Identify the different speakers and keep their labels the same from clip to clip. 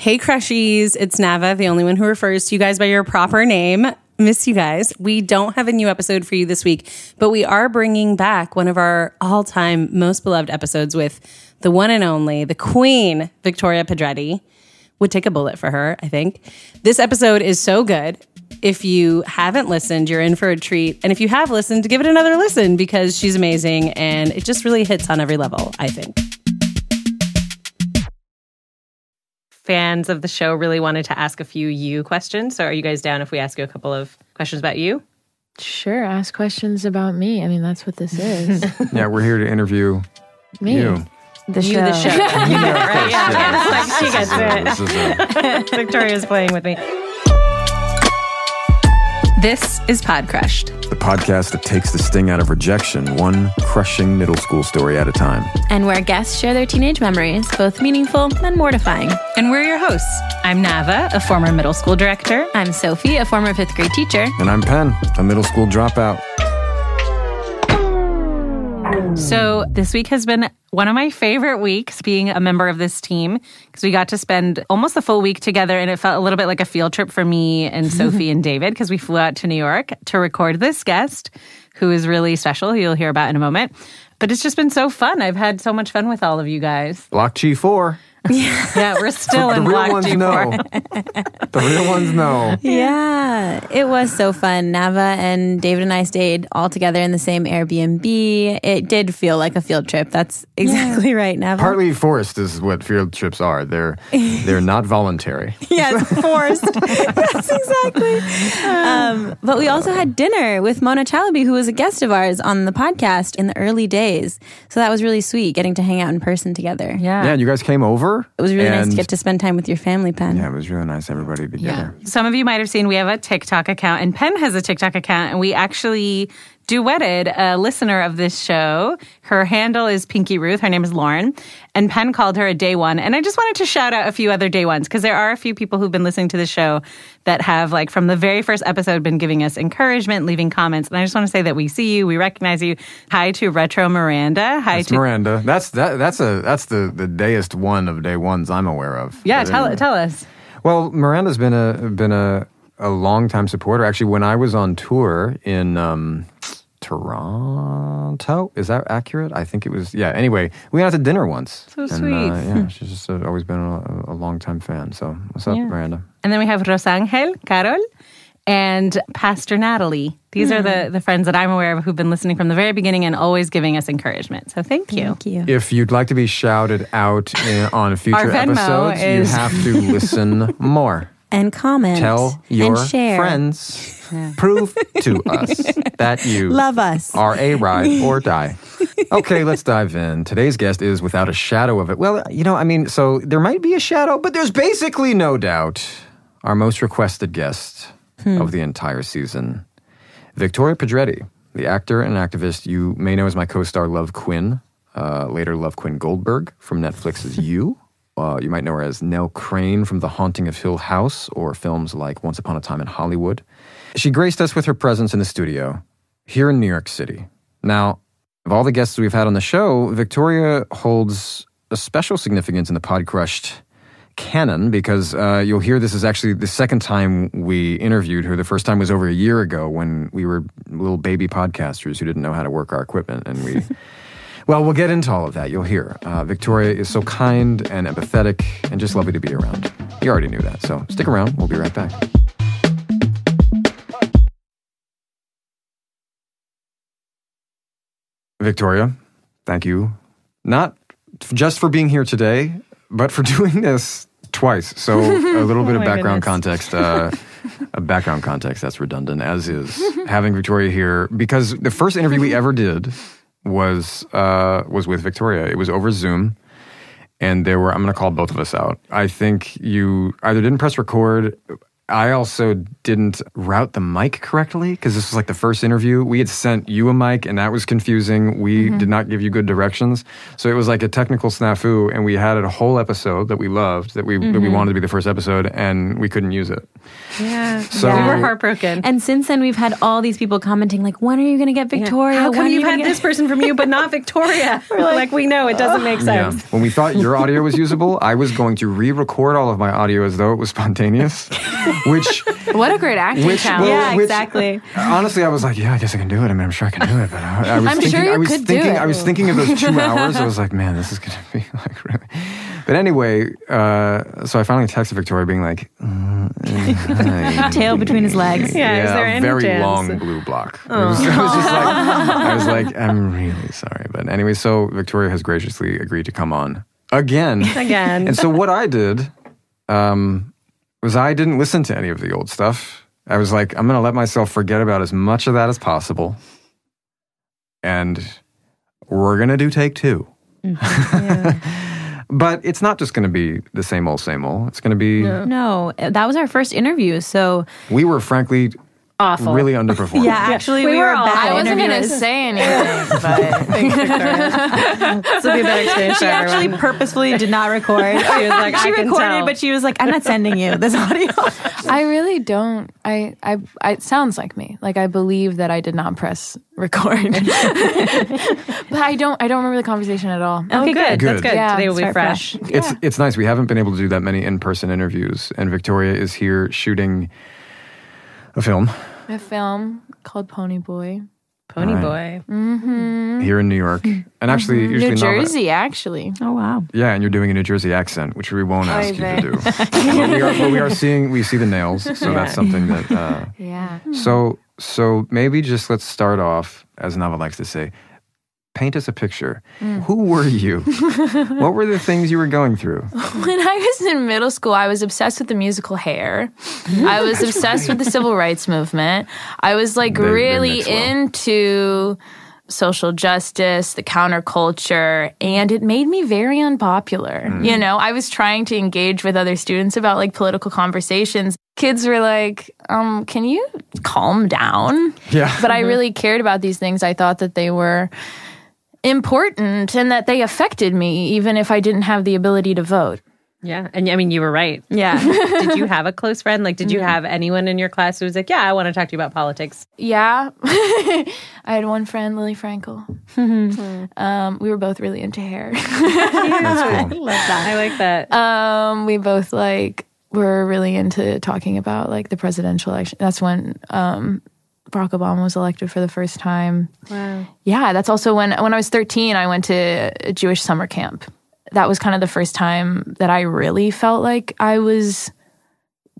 Speaker 1: Hey, crushies. It's Nava, the only one who refers to you guys by your proper name. Miss you guys. We don't have a new episode for you this week, but we are bringing back one of our all-time most beloved episodes with the one and only, the queen, Victoria Pedretti. Would take a bullet for her, I think. This episode is so good. If you haven't listened, you're in for a treat. And if you have listened, give it another listen because she's amazing and it just really hits on every level, I think. Fans of the show really wanted to ask a few you questions. So are you guys down if we ask you a couple of questions about you?
Speaker 2: Sure, ask questions about me. I mean, that's what this is.
Speaker 3: Yeah, we're here to interview you.
Speaker 2: The show.
Speaker 1: You, the show. You get it, right? Yeah. Like she gets it.
Speaker 3: This is it.
Speaker 1: Victoria's playing with me. This is Podcrushed.
Speaker 3: The podcast that takes the sting out of rejection, one crushing middle school story at a time.
Speaker 2: And where guests share their teenage memories, both meaningful and mortifying.
Speaker 1: And we're your hosts. I'm Nava, a former middle school director.
Speaker 2: I'm Sophie, a former 5th grade teacher.
Speaker 3: And I'm Penn, a middle school dropout.
Speaker 1: So this week has been one of my favorite weeks being a member of this team because we got to spend almost the full week together and it felt a little bit like a field trip for me and Sophie and David because we flew out to New York to record this guest who is really special, who you'll hear about in a moment. But it's just been so fun. I've had so much fun with all of you guys.
Speaker 3: Block G4.
Speaker 1: Yeah, we're still in
Speaker 3: real
Speaker 1: Block
Speaker 3: ones
Speaker 1: G4.
Speaker 3: know. The real ones know.
Speaker 2: Yeah, it was so fun. Nava and David and I stayed all together in the same Airbnb. It did feel like a field trip. That's exactly right, Nava.
Speaker 3: Partly forced is what field trips are. They're not voluntary.
Speaker 2: Yes, forced. Yes, exactly. But we also had dinner with Mona Chalabi, who was a guest of ours on the podcast in the early days. So that was really sweet, getting to hang out in person together.
Speaker 3: Yeah, you guys came over.
Speaker 2: It was really nice to get to spend time with your family, Penn.
Speaker 3: Yeah, it was really nice, everybody together.
Speaker 1: Yeah. Some of you might have seen we have a TikTok account, and Penn has a TikTok account, and we actually duetted a listener of this show. Her handle is Pinky Ruth. Her name is Lauren, and Penn called her a day one. And I just wanted to shout out a few other day ones, because there are a few people who've been listening to the show that have, like, from the very first episode, been giving us encouragement, leaving comments. And I just want to say that we see you, we recognize you. Hi to Retro Miranda. Hi to
Speaker 3: Miranda. That's the dayest one of day ones I'm aware of.
Speaker 1: Yeah, tell us.
Speaker 3: Well, Miranda's been a long-time supporter. Actually, when I was on tour in Toronto, is that accurate? I think it was. Yeah. Anyway, we went out to dinner once.
Speaker 1: So sweet.
Speaker 3: Yeah, she's just always been a long-time fan. So what's up, Miranda?
Speaker 1: And then we have Rosangel, Carol, and Pastor Natalie. These are the friends that I'm aware of who've been listening from the very beginning and always giving us encouragement. So thank you.
Speaker 2: Thank you.
Speaker 3: If you'd like to be shouted out on future episodes, you have to listen more.
Speaker 2: And comment.
Speaker 3: Tell your
Speaker 2: and share.
Speaker 3: friends. Prove to us that you
Speaker 2: love us.
Speaker 3: Are a ride or die. Okay, let's dive in. Today's guest is without a shadow of it. Well, so there might be a shadow, but there's basically no doubt our most requested guest of the entire season. Victoria Pedretti, the actor and activist you may know as my co-star Love Quinn, later Love Quinn Goldberg from Netflix's You. You might know her as Nell Crane from The Haunting of Hill House or films like Once Upon a Time in Hollywood. She graced us with her presence in the studio here in New York City. Now, of all the guests we've had on the show, Victoria holds a special significance in the Podcrushed canon because you'll hear this is actually the second time we interviewed her. The first time was over a year ago when we were little baby podcasters who didn't know how to work our equipment, and we... Well, we'll get into all of that. You'll hear. Victoria is so kind and empathetic and just lovely to be around. You already knew that, so stick around. We'll be right back. Victoria, thank you. Not just for being here today, but for doing this twice. So a little bit of background context. A background context that's redundant, as is having Victoria here. Because the first interview we ever did was with Victoria. It was over Zoom, and I'm going to call both of us out. I think you either didn't press record. I also didn't route the mic correctly because this was like the first interview. We had sent you a mic and that was confusing. We did not give you good directions. So it was like a technical snafu, and we had a whole episode that we loved, that we wanted to be the first episode, and we couldn't use it.
Speaker 1: Yeah.
Speaker 3: So
Speaker 1: we were heartbroken.
Speaker 2: And since then, we've had all these people commenting, like, when are you going to get Victoria?
Speaker 1: How
Speaker 2: When
Speaker 1: come
Speaker 2: are
Speaker 1: you've
Speaker 2: you
Speaker 1: had
Speaker 2: gonna
Speaker 1: this person from you, but not Victoria? We're like, we know it doesn't make sense.
Speaker 3: Yeah. When we thought your audio was usable, I was going to re-record all of my audio as though it was spontaneous, which...
Speaker 4: What a great acting talent.
Speaker 2: Yeah, exactly.
Speaker 3: Honestly, I was like, yeah, I guess I can do it. I mean, I'm sure I can do it. But I was thinking of those 2 hours. I was like, man, this is going to be like really... But anyway, so I finally texted Victoria being like...
Speaker 2: Tail between his legs.
Speaker 1: Yeah, is there any
Speaker 3: very
Speaker 1: chance?
Speaker 3: long blue block. I was like, I'm really sorry. But anyway, so Victoria has graciously agreed to come on again. And so what I did was I didn't listen to any of the old stuff. I was like, I'm going to let myself forget about as much of that as possible. And we're going to do take 2. But it's not just going to be the same old, same old. It's going to be...
Speaker 2: No, that was our first interview, so...
Speaker 3: We were frankly...
Speaker 1: Awful.
Speaker 3: Really underperformed.
Speaker 2: Yeah, actually, we were bad.
Speaker 4: I wasn't going to
Speaker 2: interviewers.
Speaker 4: say anything, but
Speaker 1: Thanks, Victoria. This will be a better experience
Speaker 2: She
Speaker 1: for
Speaker 2: actually
Speaker 1: everyone.
Speaker 2: purposefully did not record.
Speaker 1: She was like,
Speaker 2: she
Speaker 1: I can
Speaker 2: recorded,
Speaker 1: tell.
Speaker 2: but she was like, I'm not sending you this audio.
Speaker 4: I really don't. It sounds like me. Like I believe that I did not press record, but I don't remember the conversation at all.
Speaker 1: Okay, good. That's good.
Speaker 4: Yeah,
Speaker 1: Today will be
Speaker 4: start
Speaker 1: fresh.
Speaker 3: It's nice. We haven't been able to do that many in-person interviews, and Victoria is here shooting a film.
Speaker 4: A film called Pony Boy.
Speaker 1: Pony
Speaker 3: Right.
Speaker 1: Boy.
Speaker 3: Here in New York. And actually, usually
Speaker 4: New
Speaker 3: Nava-
Speaker 4: Jersey, actually.
Speaker 2: Oh, wow.
Speaker 3: Yeah, and you're doing a New Jersey accent, which we won't ask you
Speaker 4: Oy
Speaker 3: to do. But we see the nails, so that's something that...
Speaker 4: Yeah.
Speaker 3: So maybe just let's start off, as Nava likes to say, paint us a picture. Who were you? What were the things you were going through?
Speaker 4: When I was in middle school, I was obsessed with the musical Hair. I was obsessed with the civil rights movement. I was like
Speaker 3: They
Speaker 4: really
Speaker 3: mix well.
Speaker 4: into social justice, the counterculture, and it made me very unpopular. You know, I was trying to engage with other students about like political conversations. Kids were like, can you calm down?
Speaker 3: Yeah.
Speaker 4: But I really cared about these things. I thought that they were important and that they affected me, even if I didn't have the ability to vote.
Speaker 1: Yeah. And I mean, you were right.
Speaker 2: Yeah.
Speaker 1: Did you have a close friend? Like, did you have anyone in your class who was like, yeah, I want to talk to you about politics?
Speaker 4: Yeah. I had one friend, Lily Frankel. We were both really into hair.
Speaker 3: That's cool.
Speaker 1: Love that. I like that.
Speaker 4: We both were really into talking about like the presidential election. That's when Barack Obama was elected for the first time.
Speaker 1: Wow.
Speaker 4: Yeah, that's also when I was 13, I went to a Jewish summer camp. That was kind of the first time that I really felt like I was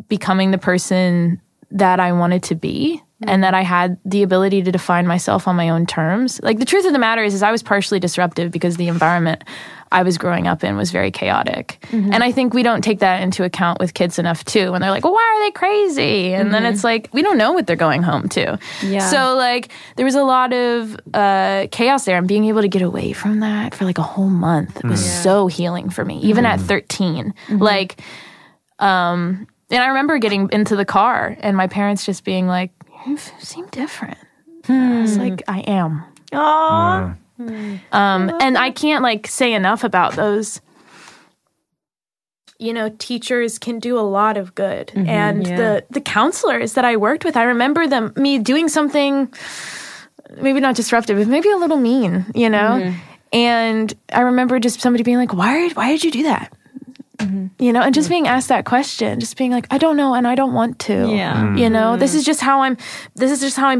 Speaker 4: becoming the person that I wanted to be and that I had the ability to define myself on my own terms. Like the truth of the matter is I was partially disruptive because the environment I was growing up in was very chaotic. And I think we don't take that into account with kids enough too. When they're like, well, why are they crazy? And then it's like, we don't know what they're going home to.
Speaker 2: Yeah.
Speaker 4: So like there was a lot of chaos there, and being able to get away from that for like a whole month was so healing for me, even at 13. Like, and I remember getting into the car and my parents just being like, you seem different. I was like, I am.
Speaker 2: Aww.
Speaker 4: And I can't like say enough about those. You know, teachers can do a lot of good. And the counselors that I worked with, I remember me doing something maybe not disruptive, but maybe a little mean, you know? And I remember just somebody being like, why did you do that? You know, and just being asked that question, just being like, I don't know, and I don't want to.
Speaker 2: Yeah.
Speaker 4: You know, this is just how I'm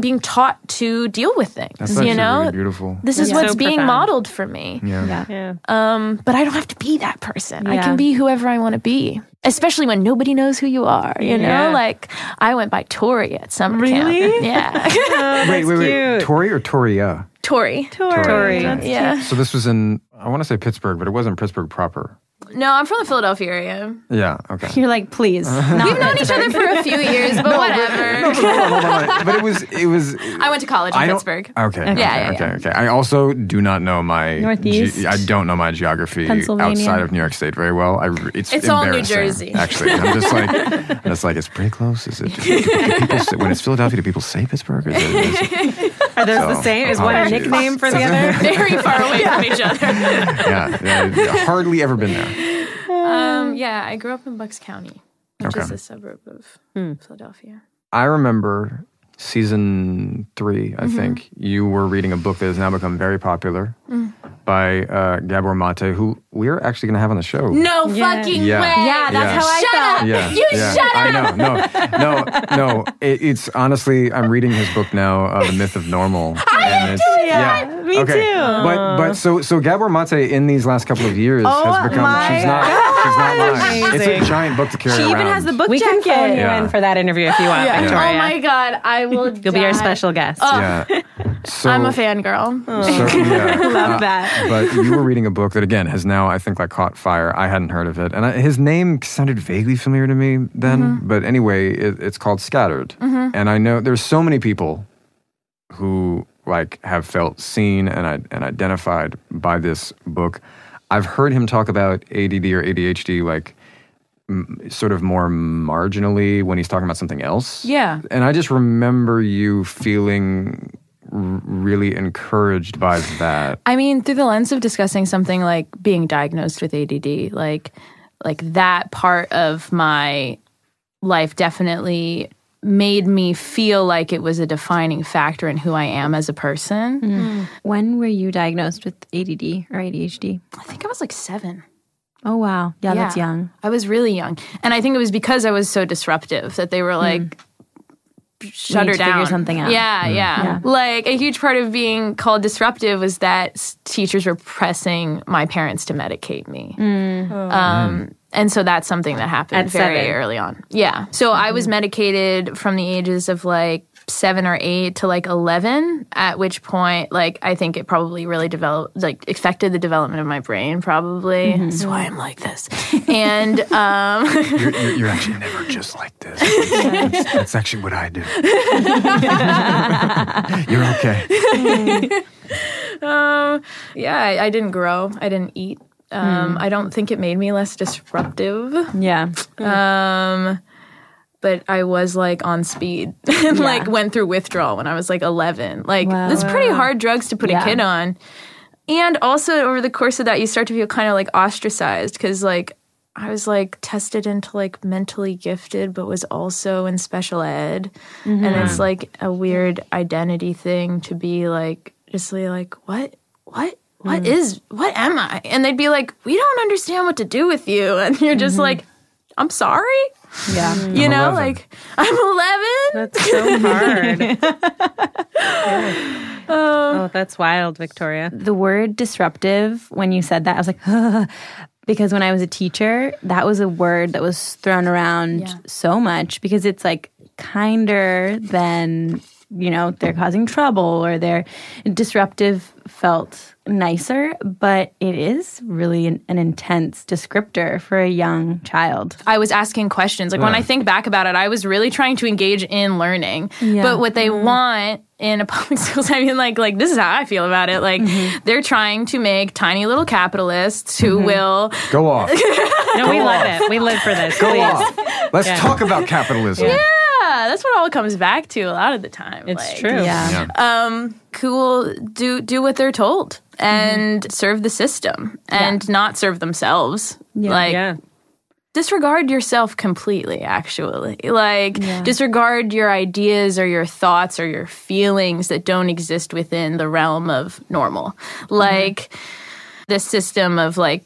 Speaker 4: being taught to deal with things.
Speaker 3: That's actually
Speaker 4: you know,
Speaker 3: really beautiful.
Speaker 4: this is
Speaker 1: Yeah.
Speaker 4: what's
Speaker 1: So
Speaker 4: being
Speaker 1: profound.
Speaker 4: modeled for me.
Speaker 3: Yeah.
Speaker 1: Yeah.
Speaker 4: But I don't have to be that person. I
Speaker 2: Yeah.
Speaker 4: can be whoever I want to be. Especially when nobody knows who you are, you know?
Speaker 1: Yeah.
Speaker 4: Like, I went by Tori at summer camp.
Speaker 2: Really?
Speaker 4: Yeah.
Speaker 3: Wait.
Speaker 1: cute.
Speaker 3: Tori or Toria?
Speaker 4: Tori.
Speaker 1: Tori.
Speaker 4: Yeah.
Speaker 3: So this was in, I want to say Pittsburgh, but it wasn't Pittsburgh proper.
Speaker 4: No, I'm from the Philadelphia area.
Speaker 3: Yeah, okay.
Speaker 2: You're like, please.
Speaker 4: We've known each other for a few years, but whatever.
Speaker 3: Hold on. But it was.
Speaker 4: I went to college in Pittsburgh.
Speaker 3: Okay. I also do not know my
Speaker 2: Northeast.
Speaker 3: I don't know my geography
Speaker 2: Pennsylvania.
Speaker 3: outside of New York State very well. It's
Speaker 4: all New
Speaker 3: embarrassing,
Speaker 4: Jersey.
Speaker 3: Actually, I'm just like it's pretty close. Is it? Do people say, when it's Philadelphia, do people say Pittsburgh? Is it
Speaker 1: Are those the same? Is one a nickname for the other?
Speaker 4: Very far away from each other.
Speaker 3: yeah, hardly ever been there.
Speaker 4: Yeah, I grew up in Bucks County, which is a suburb of Philadelphia.
Speaker 3: I remember season 3, I think, you were reading a book that has now become very popular by Gabor Mate, who we're actually going to have on the show.
Speaker 4: No fucking way.
Speaker 2: Yeah, that's how I felt.
Speaker 4: Shut up.
Speaker 3: No. It's honestly, I'm reading his book now, The Myth of Normal.
Speaker 2: Me too.
Speaker 3: But so Gabor Mate in these last couple of years has become. She's not lying. It's a giant book to carry around.
Speaker 2: She even has the book
Speaker 1: We
Speaker 2: jacket.
Speaker 1: can phone you in for that interview if you want, Victoria.
Speaker 4: Oh my God, I will.
Speaker 1: You'll be our special guest.
Speaker 3: Yeah. So,
Speaker 4: I'm a fangirl.
Speaker 2: Love that.
Speaker 3: But you were reading a book that again has now I think like caught fire. I hadn't heard of it, and his name sounded vaguely familiar to me then. But anyway, it's called Scattered, and I know there's so many people who like have felt seen and identified by this book. I've heard him talk about ADD or ADHD like sort of more marginally when he's talking about something else.
Speaker 4: Yeah.
Speaker 3: And I just remember you feeling really encouraged by that.
Speaker 4: I mean, through the lens of discussing something like being diagnosed with ADD, like that part of my life definitely made me feel like it was a defining factor in who I am as a person.
Speaker 2: When were you diagnosed with ADD or ADHD?
Speaker 4: I think I was like 7.
Speaker 2: Oh, wow. Yeah, that's young.
Speaker 4: I was really young. And I think it was because I was so disruptive that they were like, shut her down.
Speaker 2: Figure something out.
Speaker 4: Yeah. Like a huge part of being called disruptive was that teachers were pressing my parents to medicate me. And so that's something that happened
Speaker 1: At
Speaker 4: very
Speaker 1: 7.
Speaker 4: early on. Yeah. So I was medicated from the ages of like 7 or 8 to like 11, at which point, like, I think it probably really affected the development of my brain, probably. That's why I'm like this. And
Speaker 3: You're actually never just like this. That's actually what I do. You're okay.
Speaker 4: I didn't grow. I didn't eat. I don't think it made me less disruptive.
Speaker 2: Yeah.
Speaker 4: But I was like on speed and like went through withdrawal when I was like 11. Like that's pretty hard drugs to put a kid on. And also over the course of that, you start to feel kind of like ostracized because like I was like tested into like mentally gifted, but was also in special ed. And it's like a weird identity thing to be like, just like, what am I? And they'd be like, we don't understand what to do with you. And you're just like, I'm sorry?
Speaker 2: Yeah.
Speaker 4: You know,
Speaker 3: 11.
Speaker 4: like, I'm 11?
Speaker 1: That's so hard. Oh, that's wild, Victoria.
Speaker 2: The word disruptive, when you said that, I was like, because when I was a teacher, that was a word that was thrown around so much because it's like kinder than, you know, they're causing trouble or they're disruptive felt nicer, but it is really an intense descriptor for a young child.
Speaker 4: I was asking questions. Like when I think back about it, I was really trying to engage in learning. But what they want in a public school, I mean, like this is how I feel about it. Like they're trying to make tiny little capitalists who will
Speaker 3: Go off.
Speaker 1: No, we love it. We live for this.
Speaker 3: Go
Speaker 1: Please.
Speaker 3: off. Let's talk about capitalism.
Speaker 4: Yeah, that's what all it comes back to a lot of the time.
Speaker 1: It's
Speaker 4: like,
Speaker 1: true.
Speaker 2: Yeah.
Speaker 4: Cool, do what they're told and serve the system and not serve themselves. Like disregard yourself completely, actually. Like disregard your ideas or your thoughts or your feelings that don't exist within the realm of normal. Like the system of like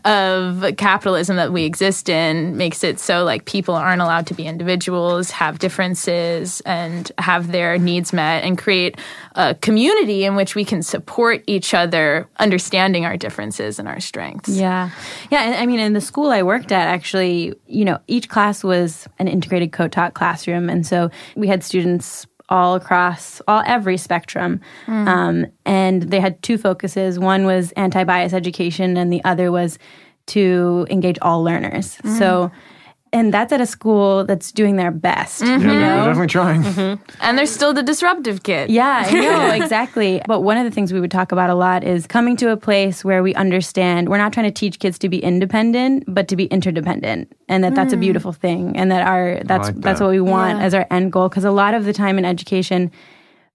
Speaker 4: of capitalism that we exist in makes it so like people aren't allowed to be individuals, have differences, and have their needs met, and create a community in which we can support each other, understanding our differences and our strengths.
Speaker 2: Yeah. And I mean, in the school I worked at, actually, you know, each class was an integrated co-taught classroom. And so we had students all across every spectrum. And they had 2 focuses. One was anti-bias education and the other was to engage all learners. So, and that's at a school that's doing their best.
Speaker 3: Yeah, they're definitely trying.
Speaker 4: And there's still the disruptive kid.
Speaker 2: Yeah, I know, exactly. But one of the things we would talk about a lot is coming to a place where we understand we're not trying to teach kids to be independent, but to be interdependent. And that's a beautiful thing. And that's what we want as our end goal. Because a lot of the time in education,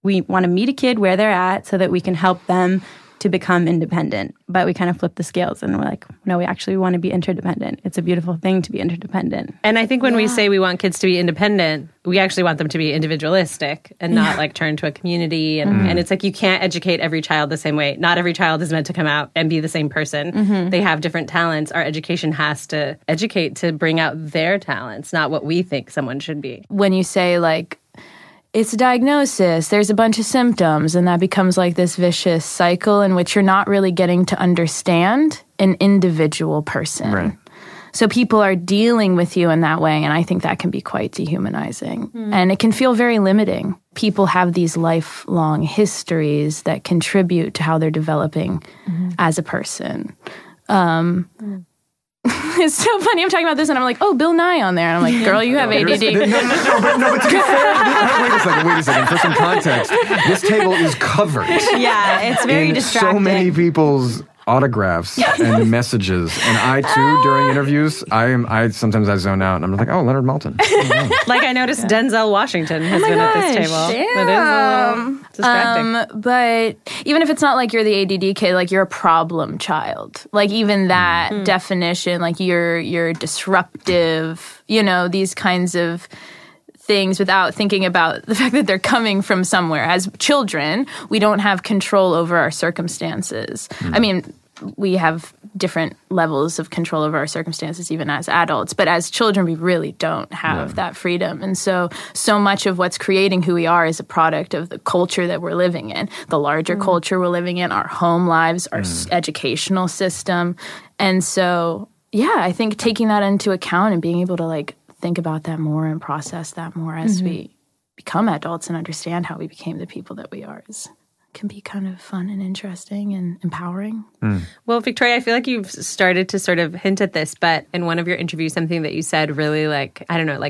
Speaker 2: we want to meet a kid where they're at so that we can help them to become independent. But we kind of flip the scales and we're like, no, we actually want to be interdependent. It's a beautiful thing to be interdependent.
Speaker 1: And I think when we say we want kids to be independent, we actually want them to be individualistic and not like turn to a community. And it's like you can't educate every child the same way. Not every child is meant to come out and be the same person. They have different talents. Our education has to educate to bring out their talents, not what we think someone should be.
Speaker 4: When you say like, it's a diagnosis, there's a bunch of symptoms, and that becomes like this vicious cycle in which you're not really getting to understand an individual person.
Speaker 3: Right.
Speaker 4: So people are dealing with you in that way, and I think that can be quite dehumanizing. And it can feel very limiting. People have these lifelong histories that contribute to how they're developing as a person. It's so funny. I'm talking about this and I'm like, oh, Bill Nye on there. And I'm like, girl, you have ADD.
Speaker 3: But to be fair, wait a second. For some context, this table is covered.
Speaker 2: Yeah, it's very distracting.
Speaker 3: So many people's autographs and messages, and I too during interviews, I sometimes zone out, and I'm like, oh, Leonard Maltin.
Speaker 1: Like I noticed Denzel Washington has been at this table.
Speaker 4: Damn.
Speaker 1: It is a little distracting.
Speaker 4: But even if it's not like you're the ADD kid, like you're a problem child. Like even that definition, like you're disruptive. You know, these kinds of things without thinking about the fact that they're coming from somewhere. As children, we don't have control over our circumstances. I mean, we have different levels of control over our circumstances even as adults, but as children, we really don't have that freedom. And so much of what's creating who we are is a product of the culture that we're living in, the larger culture we're living in, our home lives, our educational system. And so, yeah, I think taking that into account and being able to like think about that more and process that more as we become adults and understand how we became the people that we are can be kind of fun and interesting and empowering.
Speaker 1: Well, Victoria, I feel like you've started to sort of hint at this, but in one of your interviews, something that you said really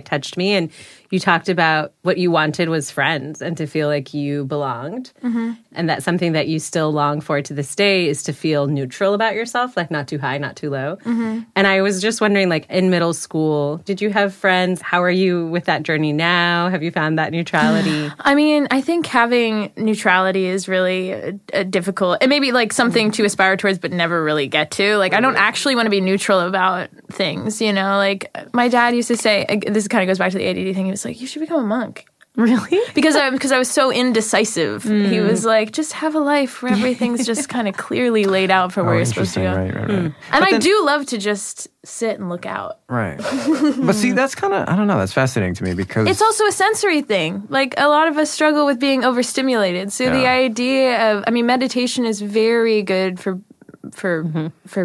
Speaker 1: touched me. And you talked about what you wanted was friends and to feel like you belonged. And that's something that you still long for to this day is to feel neutral about yourself, like not too high, not too low. And I was just wondering, like in middle school, did you have friends? How are you with that journey now? Have you found that neutrality?
Speaker 4: I mean, I think having neutrality is really difficult. It may be like something to aspire towards but never really get to. Like I don't actually want to be neutral about things, you know? Like my dad used to say, this kind of goes back to the ADD thing, he was like, you should become a monk.
Speaker 1: Really?
Speaker 4: Because I was so indecisive. He was like, just have a life where everything's just kind of clearly laid out for where you're supposed to go.
Speaker 3: Right.
Speaker 4: And I do love to just sit and look out.
Speaker 3: Right. But see, that's kind of, I don't know, that's fascinating to me because
Speaker 4: it's also a sensory thing. Like a lot of us struggle with being overstimulated. So the idea of, I mean, meditation is very good for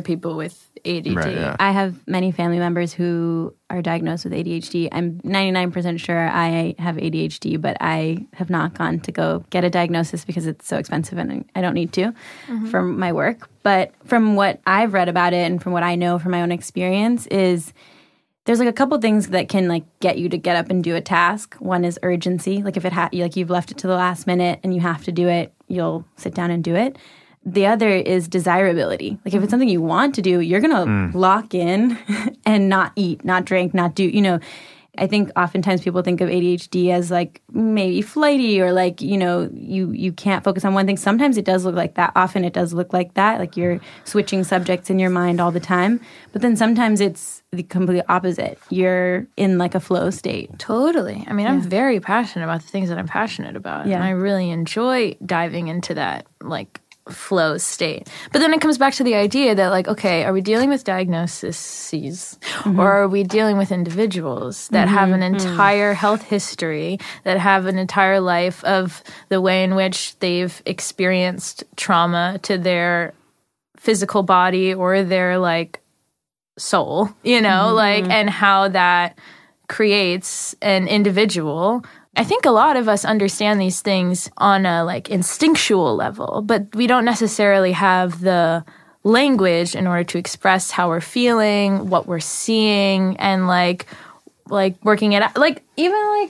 Speaker 4: people with ADD.
Speaker 3: Right, yeah.
Speaker 2: I have many family members who are diagnosed with ADHD. I'm 99% sure I have ADHD, but I have not gone to go get a diagnosis because it's so expensive and I don't need to for my work. But from what I've read about it and from what I know from my own experience is there's like a couple things that can like get you to get up and do a task. One is urgency. Like if like you've left it to the last minute and you have to do it, you'll sit down and do it. The other is desirability. Like if it's something you want to do, you're going to lock in and not eat, not drink, not do, you know. I think oftentimes people think of ADHD as like maybe flighty or like, you know, you can't focus on one thing. Sometimes it does look like that. Often it does look like that. Like you're switching subjects in your mind all the time. But then sometimes it's the complete opposite. You're in like a flow state.
Speaker 4: Totally. I mean, I'm very passionate about the things that I'm passionate about.
Speaker 2: Yeah.
Speaker 4: And I really enjoy diving into that like flow state. But then it comes back to the idea that like, okay, are we dealing with diagnoses or are we dealing with individuals that have an entire health history, that have an entire life of the way in which they've experienced trauma to their physical body or their like soul, you know, like, and how that creates an individual. I think a lot of us understand these things on a like instinctual level, but we don't necessarily have the language in order to express how we're feeling, what we're seeing, and like working it out. Like even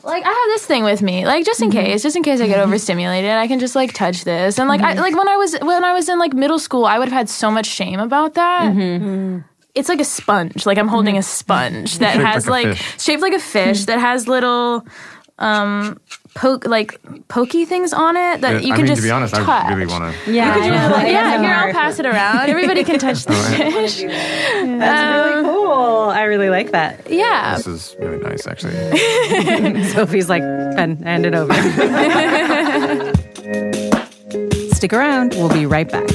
Speaker 4: like I have this thing with me, like just in case I get overstimulated, I can just like touch this. And like I like when I was in like middle school, I would have had so much shame about that. It's like a sponge. Like I'm holding a sponge that has shaped like a fish that has little pokey things on it that you can just
Speaker 3: to be honest,
Speaker 4: touch.
Speaker 3: I really want to.
Speaker 2: Yeah,
Speaker 4: Here, I'll pass it around. Everybody can touch the fish.
Speaker 1: That's really cool. I really like that.
Speaker 4: Yeah.
Speaker 3: This is really nice, actually.
Speaker 1: Sophie's like, Penn, hand it over. Stick around. We'll be right back.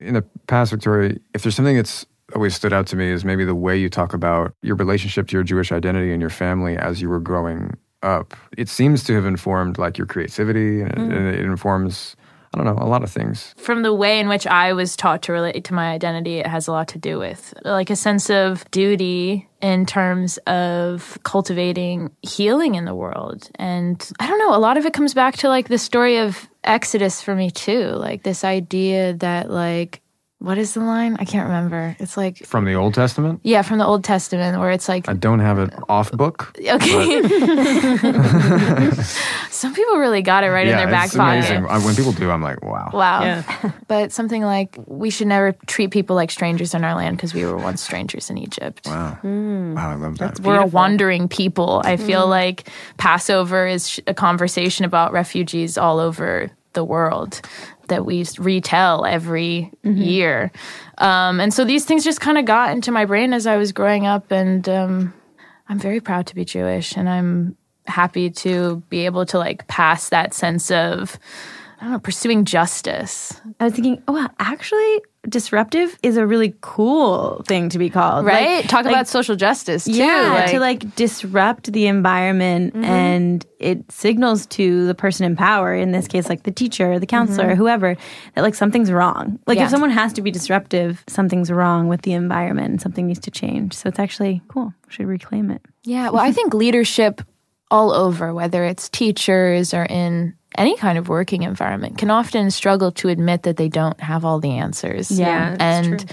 Speaker 3: In the past, Victoria, if there's something that's always stood out to me is maybe the way you talk about your relationship to your Jewish identity and your family as you were growing up. It seems to have informed like your creativity, and it informs, I don't know, a lot of things.
Speaker 4: From the way in which I was taught to relate to my identity, it has a lot to do with like a sense of duty in terms of cultivating healing in the world. And I don't know, a lot of it comes back to like the story of Exodus for me too. Like this idea that like, what is the line? I can't remember. It's like...
Speaker 3: From the Old Testament?
Speaker 4: Yeah, from the Old Testament, where it's like...
Speaker 3: I don't have it off book.
Speaker 4: Okay. Some people really got it right in their back pocket.
Speaker 3: Amazing. When people do, I'm like, wow.
Speaker 4: Wow.
Speaker 1: Yeah.
Speaker 4: But something like, we should never treat people like strangers in our land because we were once strangers in Egypt.
Speaker 3: Wow. Wow, I love that.
Speaker 4: We're a wandering people. I feel like Passover is a conversation about refugees all over the world that we retell every year. And so these things just kind of got into my brain as I was growing up. And I'm very proud to be Jewish. And I'm happy to be able to like pass that sense of, I don't know, pursuing justice.
Speaker 2: I was thinking, oh, wow, actually, disruptive is a really cool thing to be called.
Speaker 4: Right? Talk about social justice, too.
Speaker 2: Yeah, to like disrupt the environment and it signals to the person in power, in this case, like the teacher, the counselor, whoever, that like something's wrong. Like if someone has to be disruptive, something's wrong with the environment and something needs to change. So it's actually cool. We should reclaim it.
Speaker 4: Yeah, well, I think leadership all over, whether it's teachers or in any kind of working environment, can often struggle to admit that they don't have all the answers.
Speaker 1: Yeah,
Speaker 4: and
Speaker 1: true.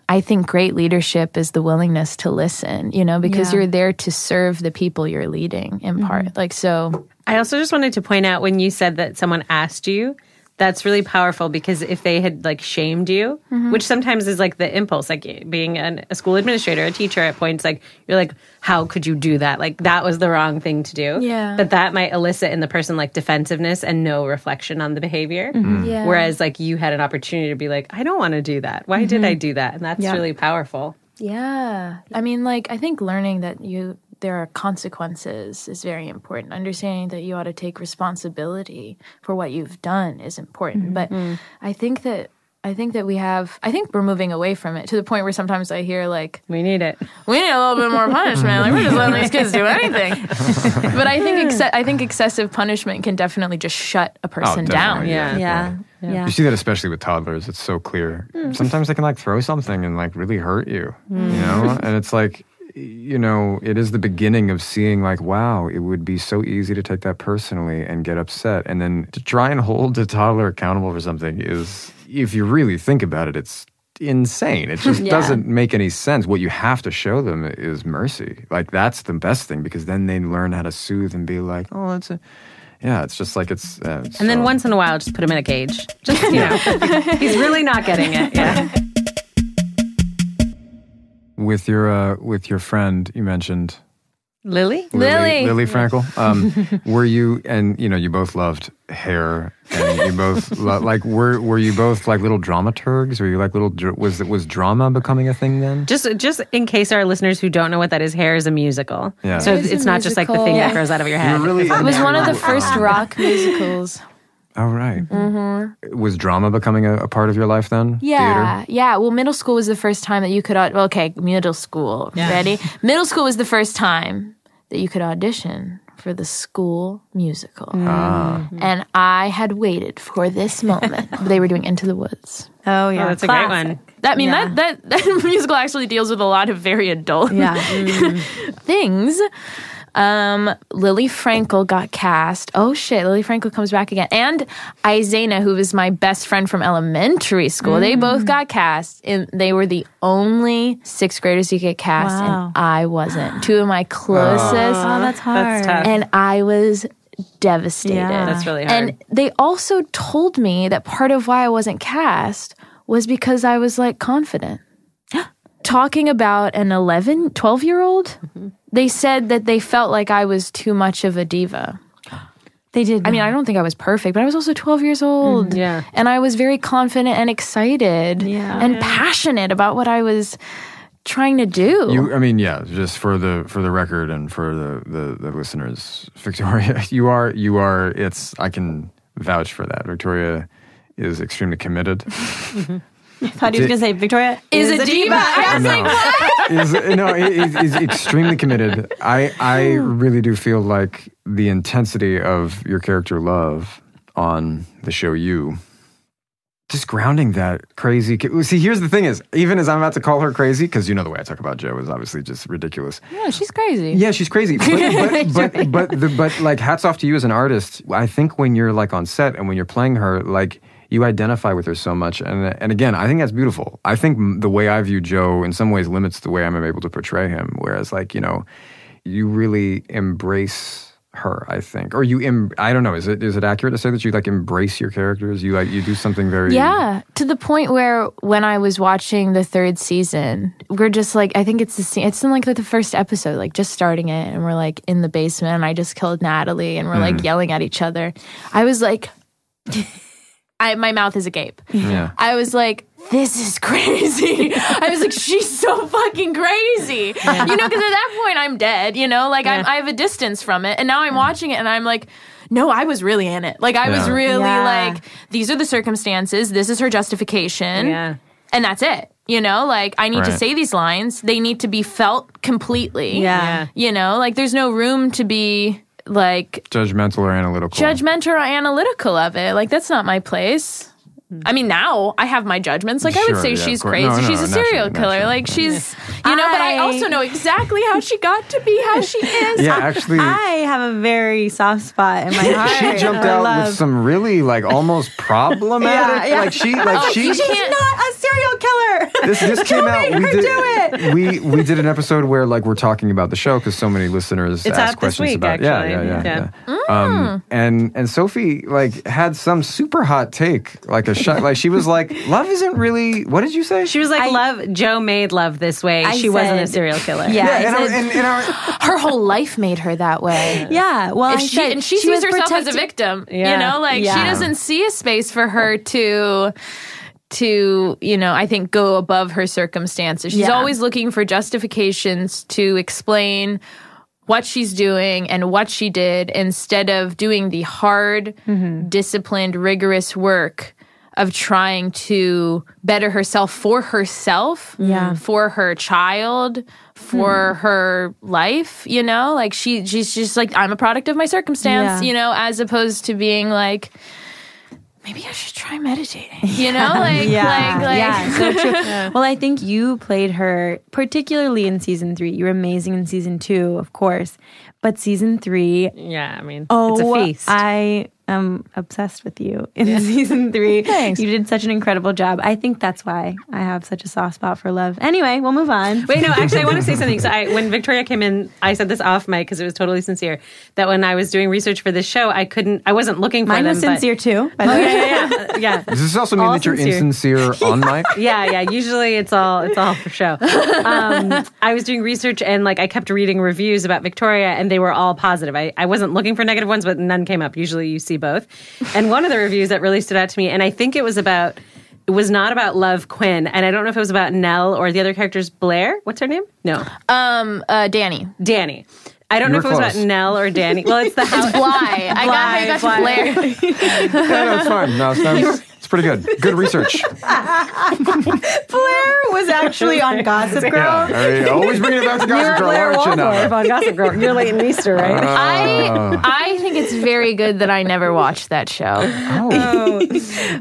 Speaker 4: I think great leadership is the willingness to listen, you know, because you're there to serve the people you're leading in part. Like, so.
Speaker 1: I also just wanted to point out when you said that someone asked you, that's really powerful because if they had like shamed you, which sometimes is like the impulse, like being a school administrator, a teacher at points, like you're like, how could you do that? Like that was the wrong thing to do.
Speaker 4: Yeah.
Speaker 1: But that might elicit in the person like defensiveness and no reflection on the behavior.
Speaker 4: Yeah.
Speaker 1: Whereas like you had an opportunity to be like, I don't want to do that. Why did I do that? And that's really powerful.
Speaker 4: Yeah. I mean, like, I think learning that there are consequences is very important. Understanding that you ought to take responsibility for what you've done is important. But I think that we're moving away from it to the point where sometimes I hear like,
Speaker 1: We need it.
Speaker 4: we need a little bit more punishment. Like, we're just letting these kids do anything. But I think excessive punishment can definitely just shut a person down.
Speaker 3: definitely,
Speaker 2: Yeah.
Speaker 3: You see that especially with toddlers. It's so clear. Sometimes they can like throw something and like really hurt you, you know? And it's like, you know, it is the beginning of seeing like, wow, it would be so easy to take that personally and get upset. And then to try and hold a toddler accountable for something is, if you really think about it, it's insane. It just doesn't make any sense. What you have to show them is mercy. Like that's the best thing because then they learn how to soothe and be like, oh, that's a... Yeah, it's just like it's...
Speaker 1: And then once in a while, just put him in a cage. Just, you know, he's really not getting it. Yeah.
Speaker 3: With your friend, you mentioned...
Speaker 1: Lily
Speaker 3: Frankel. Were you, and you know, you both loved hair, and you both were you both like little dramaturgs? Were you like little? Was drama becoming a thing then?
Speaker 1: Just in case our listeners who don't know what that is, hair is a musical. Yeah. So it's not just like the thing that grows out of your head.
Speaker 4: It was one of the first rock musicals.
Speaker 3: Oh, right. Was drama becoming a part of your life then?
Speaker 4: Yeah.
Speaker 3: Theater?
Speaker 4: Yeah. Well, middle school was the first time that you could... middle school. Yeah. Ready? Middle school was the first time that you could audition for the school musical. And I had waited for this moment. They were doing Into the Woods.
Speaker 2: Oh, yeah.
Speaker 1: Oh, that's a great one.
Speaker 4: That musical actually deals with a lot of very adult things. Lily Frankel got cast. Oh shit, Lily Frankel comes back again. And Isena, who was my best friend from elementary school, they both got cast. And they were the only 6th graders to get cast, and I wasn't. 2 of my closest.
Speaker 2: Oh, that's hard.
Speaker 1: That's tough.
Speaker 4: And I was devastated.
Speaker 2: Yeah.
Speaker 1: That's really hard.
Speaker 4: And they also told me that part of why I wasn't cast was because I was like confident. Talking about an 11, 12-year-old, they said that they felt like I was too much of a diva.
Speaker 2: They did.
Speaker 4: I mean, I don't think I was perfect, but I was also 12 years old.
Speaker 1: Yeah.
Speaker 4: And I was very confident and excited and passionate about what I was trying to do.
Speaker 3: Just for the record and for the listeners, Victoria, you are I can vouch for that. Victoria is extremely committed.
Speaker 2: I thought he was going to say Victoria
Speaker 4: is a diva. I was like, what?
Speaker 3: Is extremely committed. I really do feel like the intensity of your character Love on the show just grounding that crazy. See, here's the thing is, even as I'm about to call her crazy, because the way I talk about Jo is obviously just ridiculous.
Speaker 4: Yeah, she's crazy.
Speaker 3: Yeah, she's crazy. But like, hats off to you as an artist. I think when you're like on set and when you're playing her, like, you identify with her so much. And again, I think that's beautiful. I think the way I view Jo in some ways limits the way I'm able to portray him. Whereas like, you really embrace her, I think. Or I don't know, is it accurate to say that you like embrace your characters? You do something very...
Speaker 4: Yeah, to the point where when I was watching the 3rd season, we're just like, I think it's the scene, it's in like the first episode, like just starting it, and we're like in the basement, and I just killed Natalie, and we're like yelling at each other. I was like... my mouth is agape.
Speaker 3: Yeah.
Speaker 4: I was like, this is crazy. I was like, she's so fucking crazy. Because at that point I'm dead, I have a distance from it. And now I'm watching it and I'm like, no, I was really in it. Like I was really like, these are the circumstances. This is her justification. Yeah. And that's it. I need to say these lines. They need to be felt completely.
Speaker 2: Yeah.
Speaker 4: There's no room to be... like
Speaker 3: judgmental or analytical
Speaker 4: of it. Like, that's not my place. I mean, now I have my judgments. Like, I would say she's crazy.
Speaker 3: No,
Speaker 4: she's a serial killer. Like, she's, but I also know exactly how she got to be how she is.
Speaker 3: Yeah, actually.
Speaker 2: I have a very soft spot in my heart.
Speaker 3: She jumped out with some really, like, almost problematic.
Speaker 2: Yeah.
Speaker 3: Like, she's
Speaker 2: not a serial killer.
Speaker 3: This came out.
Speaker 2: Made her do it.
Speaker 3: We did an episode where, like, we're talking about the show because so many listeners asked questions
Speaker 1: week,
Speaker 3: about.
Speaker 1: Actually.
Speaker 3: Yeah. And Sophie, like, had some super hot take, like a shot. Like, she was like, love isn't really. What did you say?
Speaker 1: She was like, Jo made love this way. She wasn't a serial killer.
Speaker 4: Her whole life made her that way.
Speaker 2: Yeah. Well,
Speaker 4: she sees herself as a victim.
Speaker 2: Yeah.
Speaker 4: She doesn't see a space for her to I think go above her circumstances. She's always looking for justifications to explain what she's doing and what she did instead of doing the hard, disciplined, rigorous work of trying to better herself, for her child, for her life, like she's just like, I'm a product of my circumstance, as opposed to being like, maybe I should try meditating, so true.
Speaker 2: Well, I think you played her, particularly in season 3. You were amazing in season 2, of course. But season 3...
Speaker 1: Yeah, I mean, it's a feast.
Speaker 2: I am obsessed with you in season 3.
Speaker 4: Thanks.
Speaker 2: You did such an incredible job. I think that's why I have such a soft spot for Love. Anyway, we'll move on.
Speaker 1: Wait, no, actually, I want to say something. So when Victoria came in, I said this off mic because it was totally sincere, that when I was doing research for this show, I wasn't looking for
Speaker 2: Mine
Speaker 1: them.
Speaker 2: was sincere too. By the way.
Speaker 1: Yeah.
Speaker 3: Does this also mean
Speaker 1: All
Speaker 3: that you're
Speaker 1: sincere.
Speaker 3: insincere on mic?
Speaker 1: Yeah. Usually it's all for show. I was doing research and I kept reading reviews about Victoria and they were all positive. I wasn't looking for negative ones, but none came up. Usually you see both. And one of the reviews that really stood out to me, and I think it was not about Love Quinn, and I don't know if it was about Nell or the other character's Blair. What's her name? No.
Speaker 4: Danny.
Speaker 1: I don't know if it was about Nell or Danny. Well, it's the house.
Speaker 4: Bly. I got how you got to Blair.
Speaker 3: No, it's fine. No, it's pretty good. Good research.
Speaker 2: Blair was actually on Gossip Girl.
Speaker 3: Yeah, always bringing it back to Gossip Girl, aren't you now?
Speaker 1: On Gossip Girl. You're late in Easter, right?
Speaker 4: I think it's very good that I never watched that show.
Speaker 3: Oh.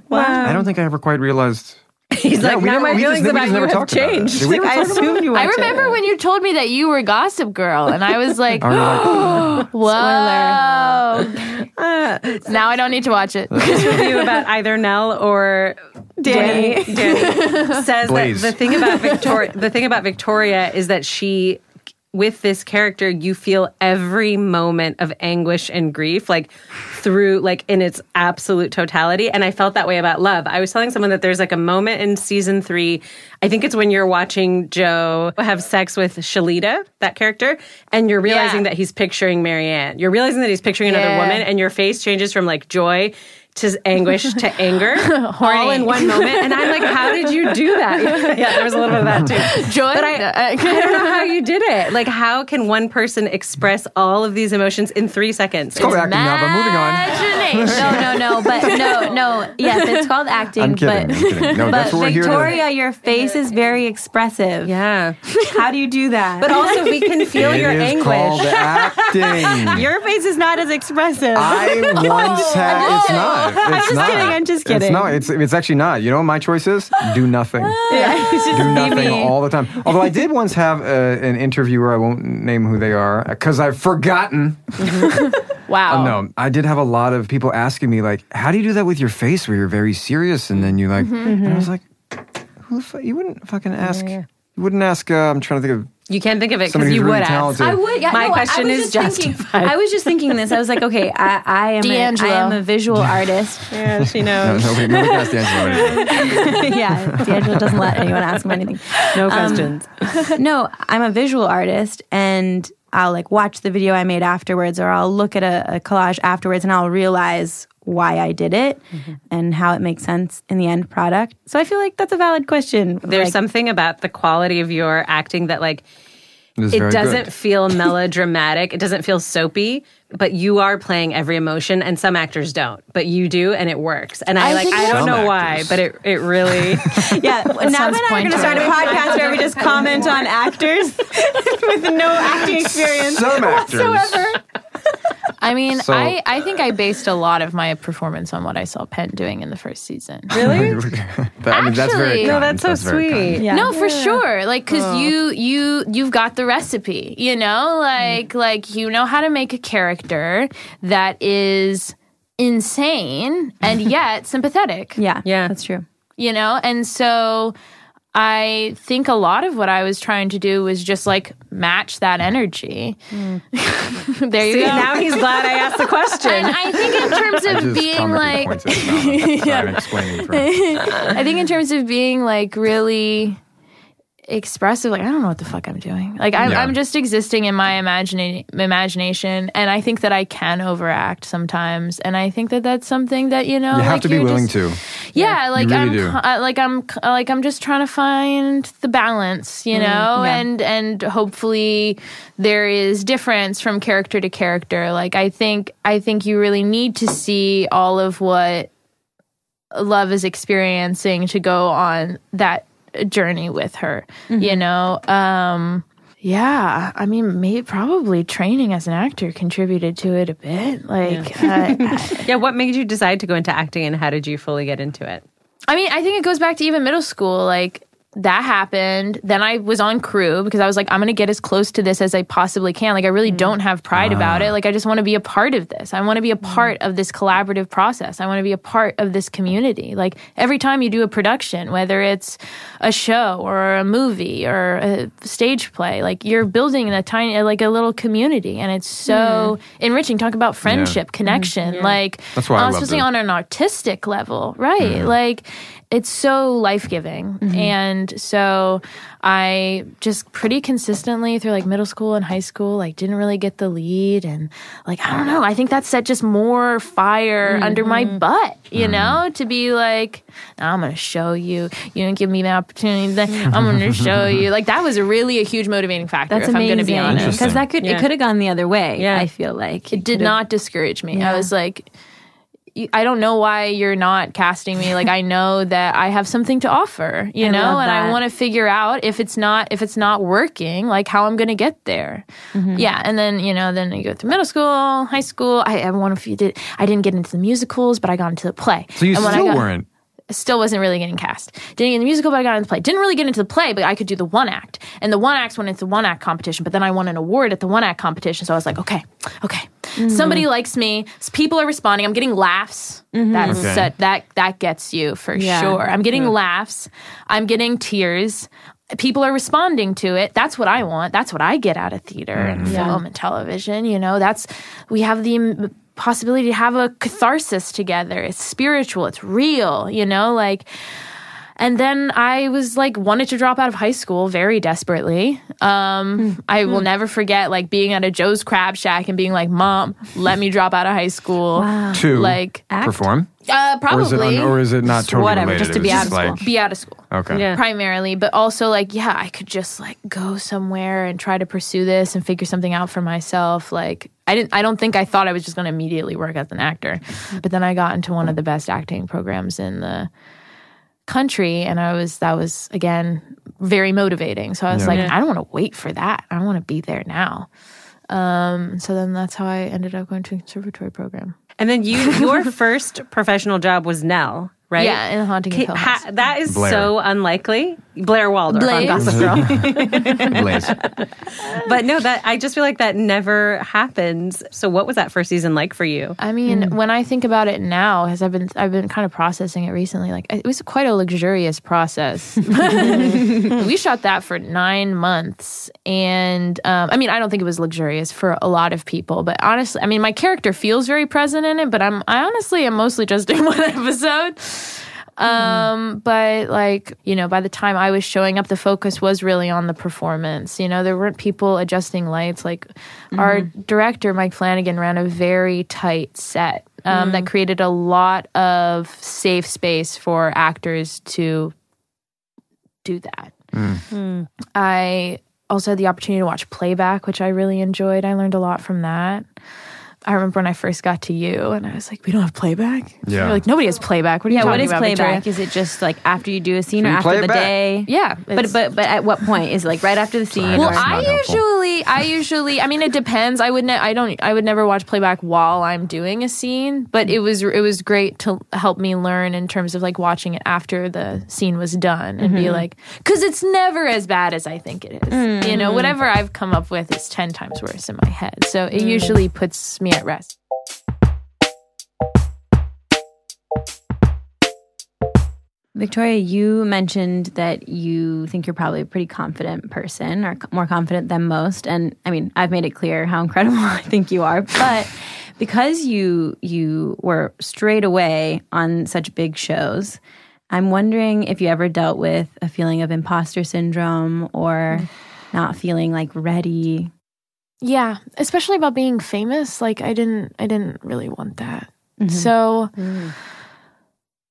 Speaker 2: Wow.
Speaker 3: I don't think I ever quite realized
Speaker 1: He's like, now my feelings about you have changed.
Speaker 3: Did we ever
Speaker 2: I
Speaker 3: talk about
Speaker 2: assume
Speaker 3: it?
Speaker 2: you
Speaker 4: I
Speaker 2: watch
Speaker 4: remember
Speaker 2: it.
Speaker 4: when you told me that you were Gossip Girl, and I was like,
Speaker 3: Are you like,
Speaker 4: whoa. Now I don't need to watch it.
Speaker 1: This review about either Nell or Danny says
Speaker 3: Blaze.
Speaker 1: that the thing about Victoria is that she, with this character, you feel every moment of anguish and grief, like through, like in its absolute totality. And I felt that way about Love. I was telling someone that there's like a moment in season 3, I think it's when you're watching Joe have sex with Shalita, that character, and you're realizing that he's picturing Marianne. You're realizing that he's picturing another woman, and your face changes from like joy to anguish to anger all in one moment. And I'm like, how did you do that? Yeah, there was a little bit of that too.
Speaker 4: Joy?
Speaker 1: But I don't know how you did it. Like, how can one person express all of these emotions in 3 seconds?
Speaker 3: Go back now, but moving on.
Speaker 2: No. Yes, it's called acting.
Speaker 3: I'm kidding. No,
Speaker 2: but
Speaker 3: that's what we're here to.
Speaker 2: Victoria, your face is very expressive.
Speaker 1: Yeah.
Speaker 2: How do you do that?
Speaker 1: But also, we can feel your
Speaker 3: It is
Speaker 1: anguish.
Speaker 3: called acting.
Speaker 2: your face is not as expressive.
Speaker 3: I once had. It's not.
Speaker 2: I'm just kidding.
Speaker 3: It's not. It's actually not. You know what my choice is? Do nothing.
Speaker 2: It's just
Speaker 3: Do nothing
Speaker 2: me.
Speaker 3: all the time. Although I did once have an interviewer, I won't name who they are, because I've forgotten.
Speaker 4: Wow.
Speaker 3: No, I did have a lot of people asking me, like, how do you do that with your face where you're very serious and then you like, and I was like, who the fuck? You wouldn't fucking ask. You wouldn't ask, I'm trying to think of.
Speaker 1: You can't think of it
Speaker 3: Somebody
Speaker 1: because you
Speaker 3: who's really
Speaker 1: would ask.
Speaker 3: talented.
Speaker 2: I would. Yeah,
Speaker 1: My
Speaker 2: no,
Speaker 1: question
Speaker 2: I was
Speaker 1: is
Speaker 2: just thinking-
Speaker 1: justified.
Speaker 2: I was just thinking this. I was like, okay, I am a visual artist.
Speaker 1: Yeah, she
Speaker 3: No,
Speaker 1: knows.
Speaker 3: nobody asked D'Angelo anything.
Speaker 2: Yeah, D'Angelo doesn't let anyone ask him anything.
Speaker 1: No questions.
Speaker 2: No, I'm a visual artist, and I'll like watch the video I made afterwards, or I'll look at a collage afterwards, and I'll realize why I did it and how it makes sense in the end product. So I feel like that's a valid question.
Speaker 1: There's
Speaker 2: Like,
Speaker 1: something about the quality of your acting that, like,
Speaker 3: It is
Speaker 1: it
Speaker 3: very
Speaker 1: doesn't
Speaker 3: good.
Speaker 1: feel melodramatic. It doesn't feel soapy, but you are playing every emotion, and some actors don't, but you do, and it works. And I
Speaker 4: think
Speaker 1: don't
Speaker 3: Some
Speaker 1: know why,
Speaker 3: actors.
Speaker 1: but it really.
Speaker 2: yeah, now and I are going to start a podcast where we just comment on actors with no acting experience
Speaker 3: Some actors.
Speaker 2: whatsoever.
Speaker 4: I mean,
Speaker 3: So-
Speaker 4: I think I based a lot of my performance on what I saw Penn doing in the first season.
Speaker 1: Really?
Speaker 3: I mean, that's very
Speaker 4: Actually-
Speaker 3: kind.
Speaker 1: No, that's so
Speaker 3: very kind.
Speaker 1: sweet.
Speaker 2: Yeah.
Speaker 4: No, for sure. Like, because you've got the recipe, you know? Like you know how to make a character that is insane and yet sympathetic.
Speaker 2: Yeah,
Speaker 1: Yeah.
Speaker 2: that's true.
Speaker 4: You know? And so I think a lot of what I was trying to do was just like match that energy. There you
Speaker 1: See,
Speaker 4: go.
Speaker 1: now he's glad I asked the question.
Speaker 4: And I think in terms
Speaker 3: I
Speaker 4: of
Speaker 3: just
Speaker 4: being
Speaker 3: commented
Speaker 4: like,
Speaker 3: points at his mouth. Sorry, I'm explaining for him.
Speaker 4: I think in terms of being like really expressive, like I don't know what the fuck I'm doing. Like I'm just existing in my imagination, and I think that I can overact sometimes, and I think that that's something that you know
Speaker 3: You have
Speaker 4: like
Speaker 3: to be
Speaker 4: you're
Speaker 3: willing
Speaker 4: just-
Speaker 3: to.
Speaker 4: Yeah, like
Speaker 3: You really
Speaker 4: I'm just trying to find the balance, you know, and hopefully there is difference from character to character. Like I think you really need to see all of what Love is experiencing to go on that journey with her, you know. Yeah, I mean, maybe probably training as an actor contributed to it a bit. Like,
Speaker 1: Yeah, what made you decide to go into acting, and how did you fully get into it?
Speaker 4: I mean, I think it goes back to even middle school. Like, that happened. Then I was on crew because I was like, I'm going to get as close to this as I possibly can. Like, I really don't have pride about it. Like, I just want to be a part of this. I want to be a part of this collaborative process. I want to be a part of this community. Like, every time you do a production, whether it's a show or a movie or a stage play, like, you're building a tiny, like a little community. And it's so enriching. Talk about friendship, connection. Like,
Speaker 3: That's why I loved
Speaker 4: especially
Speaker 3: it.
Speaker 4: on an artistic level, right? Like, it's so life-giving. And so I just pretty consistently through like middle school and high school, like didn't really get the lead. And like, I don't know, I think that set just more fire under my butt, you know, to be like, I'm going to show you. You didn't give me the opportunity. Then I'm going to show you. Like that was really a huge motivating factor,
Speaker 2: That's
Speaker 4: if I'm going to be
Speaker 2: amazing.
Speaker 4: honest.
Speaker 2: Because that could it could have gone the other way.
Speaker 1: Yeah.
Speaker 2: I feel like
Speaker 4: It did not discourage me. I was like, I don't know why you're not casting me. Like I know that I have something to offer, you know,
Speaker 2: love
Speaker 4: and I
Speaker 2: that.
Speaker 4: want to figure out if it's not working, like how I'm going to get there. Yeah, and then you know, then you go through middle school, high school. I didn't get into the musicals, but I got into the play.
Speaker 3: So you
Speaker 4: And when I
Speaker 3: still
Speaker 4: got-
Speaker 3: weren't.
Speaker 4: Still wasn't really getting cast. Didn't get in the musical, but I got into the play. Didn't really get into the play, but I could do the one act. And the one acts went into the one act competition, but then I won an award at the one act competition. So I was like, okay. Somebody likes me. People are responding. I'm getting laughs. That gets you for sure. I'm getting laughs. I'm getting tears. People are responding to it. That's what I want. That's what I get out of theater and film and television. You know, we have the possibility to have a catharsis together. It's spiritual. It's real, you know, like. And then I was like, wanted to drop out of high school very desperately. I will never forget like being at a Joe's Crab Shack and being like, Mom, let me drop out of high school.
Speaker 2: Wow.
Speaker 3: To
Speaker 2: like
Speaker 3: perform?
Speaker 4: Probably.
Speaker 3: Or is it not totally
Speaker 2: whatever,
Speaker 3: related?
Speaker 2: just to be out of school.
Speaker 4: Be out of school.
Speaker 3: Okay.
Speaker 1: Yeah.
Speaker 4: Primarily, but also like, I could just like go somewhere and try to pursue this and figure something out for myself. Like I don't think I thought I was just going to immediately work as an actor. But then I got into one of the best acting programs in the country, and that was again very motivating. So I was like, I don't want to wait for that. I want to be there now. So then that's how I ended up going to a conservatory program.
Speaker 1: And then your first professional job was Nell, right?
Speaker 4: Yeah, in the Haunting of Hill House.
Speaker 1: That is
Speaker 3: Blair.
Speaker 1: so unlikely. Blair Waldorf on Gossip Girl.
Speaker 3: Blaze.
Speaker 1: But no, I just feel like that never happened. So what was that first season like for you?
Speaker 4: I mean, when I think about it now, as I've been kind of processing it recently, like it was quite a luxurious process. We shot that for 9 months. And I mean, I don't think it was luxurious for a lot of people, but honestly, I mean, my character feels very present in it, but I honestly am mostly just doing one episode. But like, you know, by the time I was showing up, the focus was really on the performance. You know, there weren't people adjusting lights. Like our director, Mike Flanagan, ran a very tight set that created a lot of safe space for actors to do that. I also had the opportunity to watch playback, which I really enjoyed. I learned a lot from that. I remember when I first got to you, and I was like, "We don't have playback."
Speaker 3: Yeah,
Speaker 4: you're like, nobody has playback. What are you talking about?
Speaker 2: What is playback?
Speaker 4: Victoria?
Speaker 2: Is it just like after you do a scene or after the day?
Speaker 4: Yeah,
Speaker 2: but at what point is it like right after the scene?
Speaker 4: Well,
Speaker 2: or?
Speaker 4: I usually, I mean, it depends. I would never watch playback while I'm doing a scene, but it was great to help me learn in terms of like watching it after the scene was done and be like, because it's never as bad as I think it is. You know, whatever I've come up with is 10 times worse in my head. So it usually puts me at rest.
Speaker 2: Victoria, you mentioned that you think you're probably a pretty confident person, or more confident than most. And I mean, I've made it clear how incredible I think you are. But because you were straight away on such big shows, I'm wondering if you ever dealt with a feeling of imposter syndrome or not feeling like ready.
Speaker 4: Yeah, especially about being famous. Like I didn't really want that. So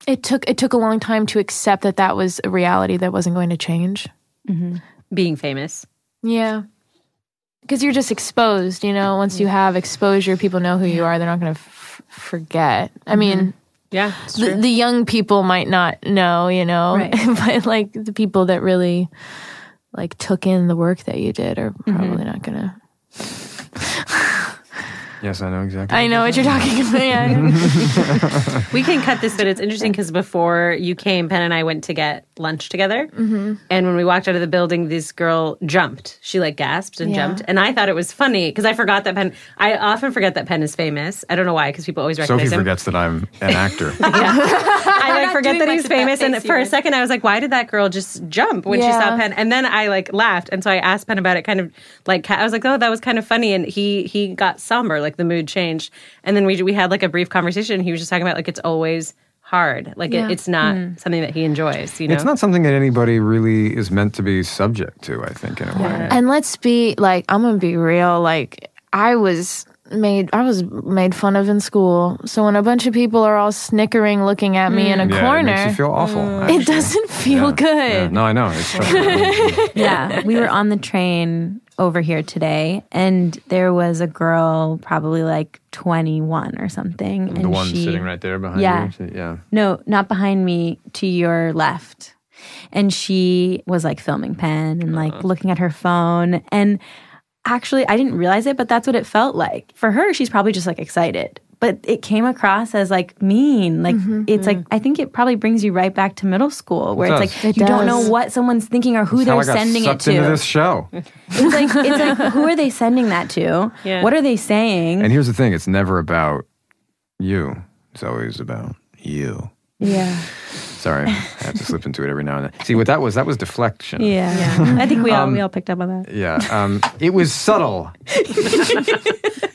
Speaker 4: it took a long time to accept that was a reality that wasn't going to change.
Speaker 1: Being famous.
Speaker 4: Yeah. Because you're just exposed, you know. Once you have exposure, people know who you are. They're not going to forget. I mean,
Speaker 1: yeah,
Speaker 4: the young people might not know, you know,
Speaker 2: right.
Speaker 4: but like the people that really like took in the work that you did are probably not going to.
Speaker 3: Yes, I know exactly.
Speaker 4: I know what you're talking about. Yeah.
Speaker 1: We can cut this, but it's interesting because before you came, Penn and I went to get lunch together. And when we walked out of the building, this girl jumped. She like gasped and jumped. And I thought it was funny because I forgot that Penn, I often forget that Penn is famous. I don't know why, because people always recognize
Speaker 3: Sophie
Speaker 1: him.
Speaker 3: forgets that I'm an actor.
Speaker 1: I like forget that he's famous. And for a second, I was like, why did that girl just jump when she saw Penn? And then I like laughed. And so I asked Penn about it, kind of like, I was like, oh, that was kind of funny. And he got somber, like the mood changed. And then we had like a brief conversation. He was just talking about like it's always hard. Like it's not something that he enjoys, you know?
Speaker 3: It's not something that anybody really is meant to be subject to, I think, in a way.
Speaker 4: And let's be like, I'm going to be real. Like I was made fun of in school. So when a bunch of people are all snickering, looking at me in a corner,
Speaker 3: it makes you feel awful.
Speaker 4: It doesn't feel good.
Speaker 3: Yeah. No, I know. It's tough.
Speaker 2: Yeah, we were on the train over here today, and there was a girl probably like 21 or something.
Speaker 3: The
Speaker 2: and
Speaker 3: one sitting right there behind you? Yeah.
Speaker 2: No, not behind me, to your left. And she was like filming Penn and like looking at her phone. And actually, I didn't realize it, but that's what it felt like. For her, she's probably just like excited. but it came across as like mean. Like it's like, I think it probably brings you right back to middle school where it's like, you don't know what someone's thinking or who they're sending it to.
Speaker 3: Into this show.
Speaker 2: It's like, who are they sending that to?
Speaker 1: Yeah.
Speaker 2: What are they saying?
Speaker 3: And here's the thing, it's never about you. It's always about you.
Speaker 2: Yeah.
Speaker 3: Sorry, I have to slip into it every now and then. See, what that was deflection.
Speaker 2: Yeah. I think we all picked up on that.
Speaker 3: Yeah. It was subtle.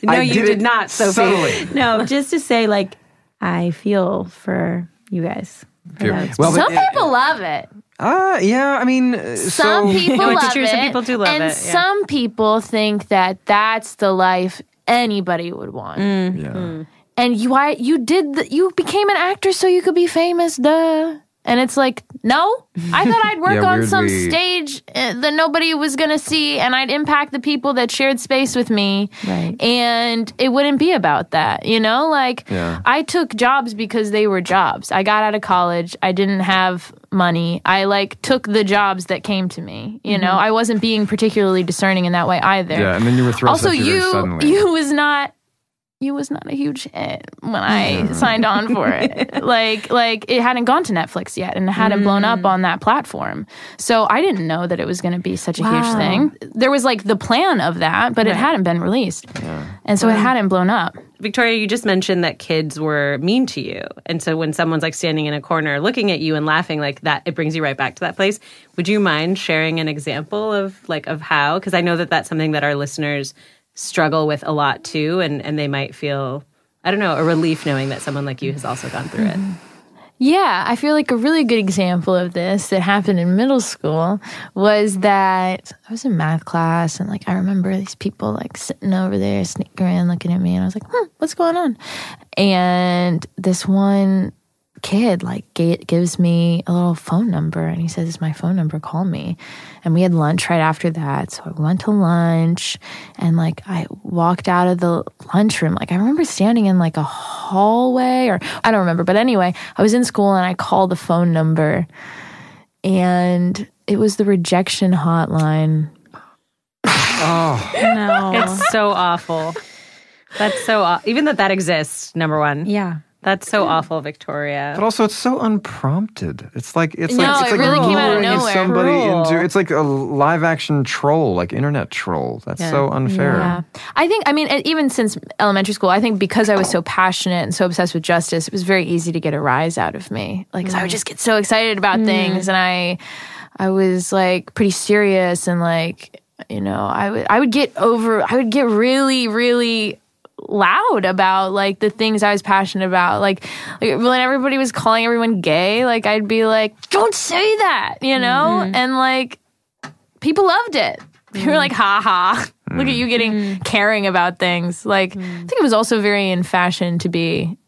Speaker 1: No, you did not, Sophie.
Speaker 3: Subtly.
Speaker 2: No, just to say, like, I feel for you guys.
Speaker 3: Well,
Speaker 4: Some people love it.
Speaker 3: yeah, I mean,
Speaker 4: Some people
Speaker 1: No, it's
Speaker 4: love
Speaker 1: true.
Speaker 4: it.
Speaker 1: Some people do love
Speaker 4: and
Speaker 1: it, yeah.
Speaker 4: some people think that that's the life anybody would want.
Speaker 3: yeah.
Speaker 4: And you became an actor so you could be famous, duh. And it's like, no, I thought I'd work on some stage that nobody was going to see, and I'd impact the people that shared space with me.
Speaker 2: Right.
Speaker 4: And it wouldn't be about that, you know? Like, I took jobs because they were jobs. I got out of college. I didn't have money. I, like, took the jobs that came to me, you know? I wasn't being particularly discerning in that way either.
Speaker 3: Yeah, and then you were thrust
Speaker 4: also,
Speaker 3: at you very suddenly.
Speaker 4: You was not a huge hit when I signed on for it. Like it hadn't gone to Netflix yet and it hadn't blown up on that platform. So I didn't know that it was going to be such a huge thing. There was like the plan of that, but it hadn't been released. Yeah. And so it hadn't blown up.
Speaker 1: Victoria, you just mentioned that kids were mean to you. And so when someone's like standing in a corner looking at you and laughing like that, it brings you right back to that place. Would you mind sharing an example of how? Because I know that that's something that our listeners struggle with a lot too, and they might feel, I don't know, a relief knowing that someone like you has also gone through it.
Speaker 4: Yeah, I feel like a really good example of this that happened in middle school was that I was in math class and like I remember these people like sitting over there snickering, looking at me, and I was like, what's going on? And this one kid like gives me a little phone number and he says, it's my phone number, call me. And we had lunch right after that, so I went to lunch and like I walked out of the lunchroom. Like I remember standing in like a hallway, or I don't remember, but anyway, I was in school and I called the phone number and it was the rejection hotline.
Speaker 3: Oh
Speaker 2: No.
Speaker 1: It's so awful. That's so even that exists, number one.
Speaker 2: Yeah.
Speaker 1: That's so awful, Victoria.
Speaker 3: But also, it's so unprompted. It's like
Speaker 4: it really came out of nowhere.
Speaker 3: Somebody it's like a live action troll, like internet troll. That's so unfair.
Speaker 4: Yeah. I mean, even since elementary school, I think because I was so passionate and so obsessed with justice, it was very easy to get a rise out of me. Like, 'cause I would just get so excited about things, and I was like pretty serious, and like, you know, I would get really, really loud about like the things I was passionate about. Like when everybody was calling everyone gay, like I'd be like, don't say that, you know? And like people loved it. People were like, ha ha, look at you getting caring about things. Like I think it was also very in fashion to be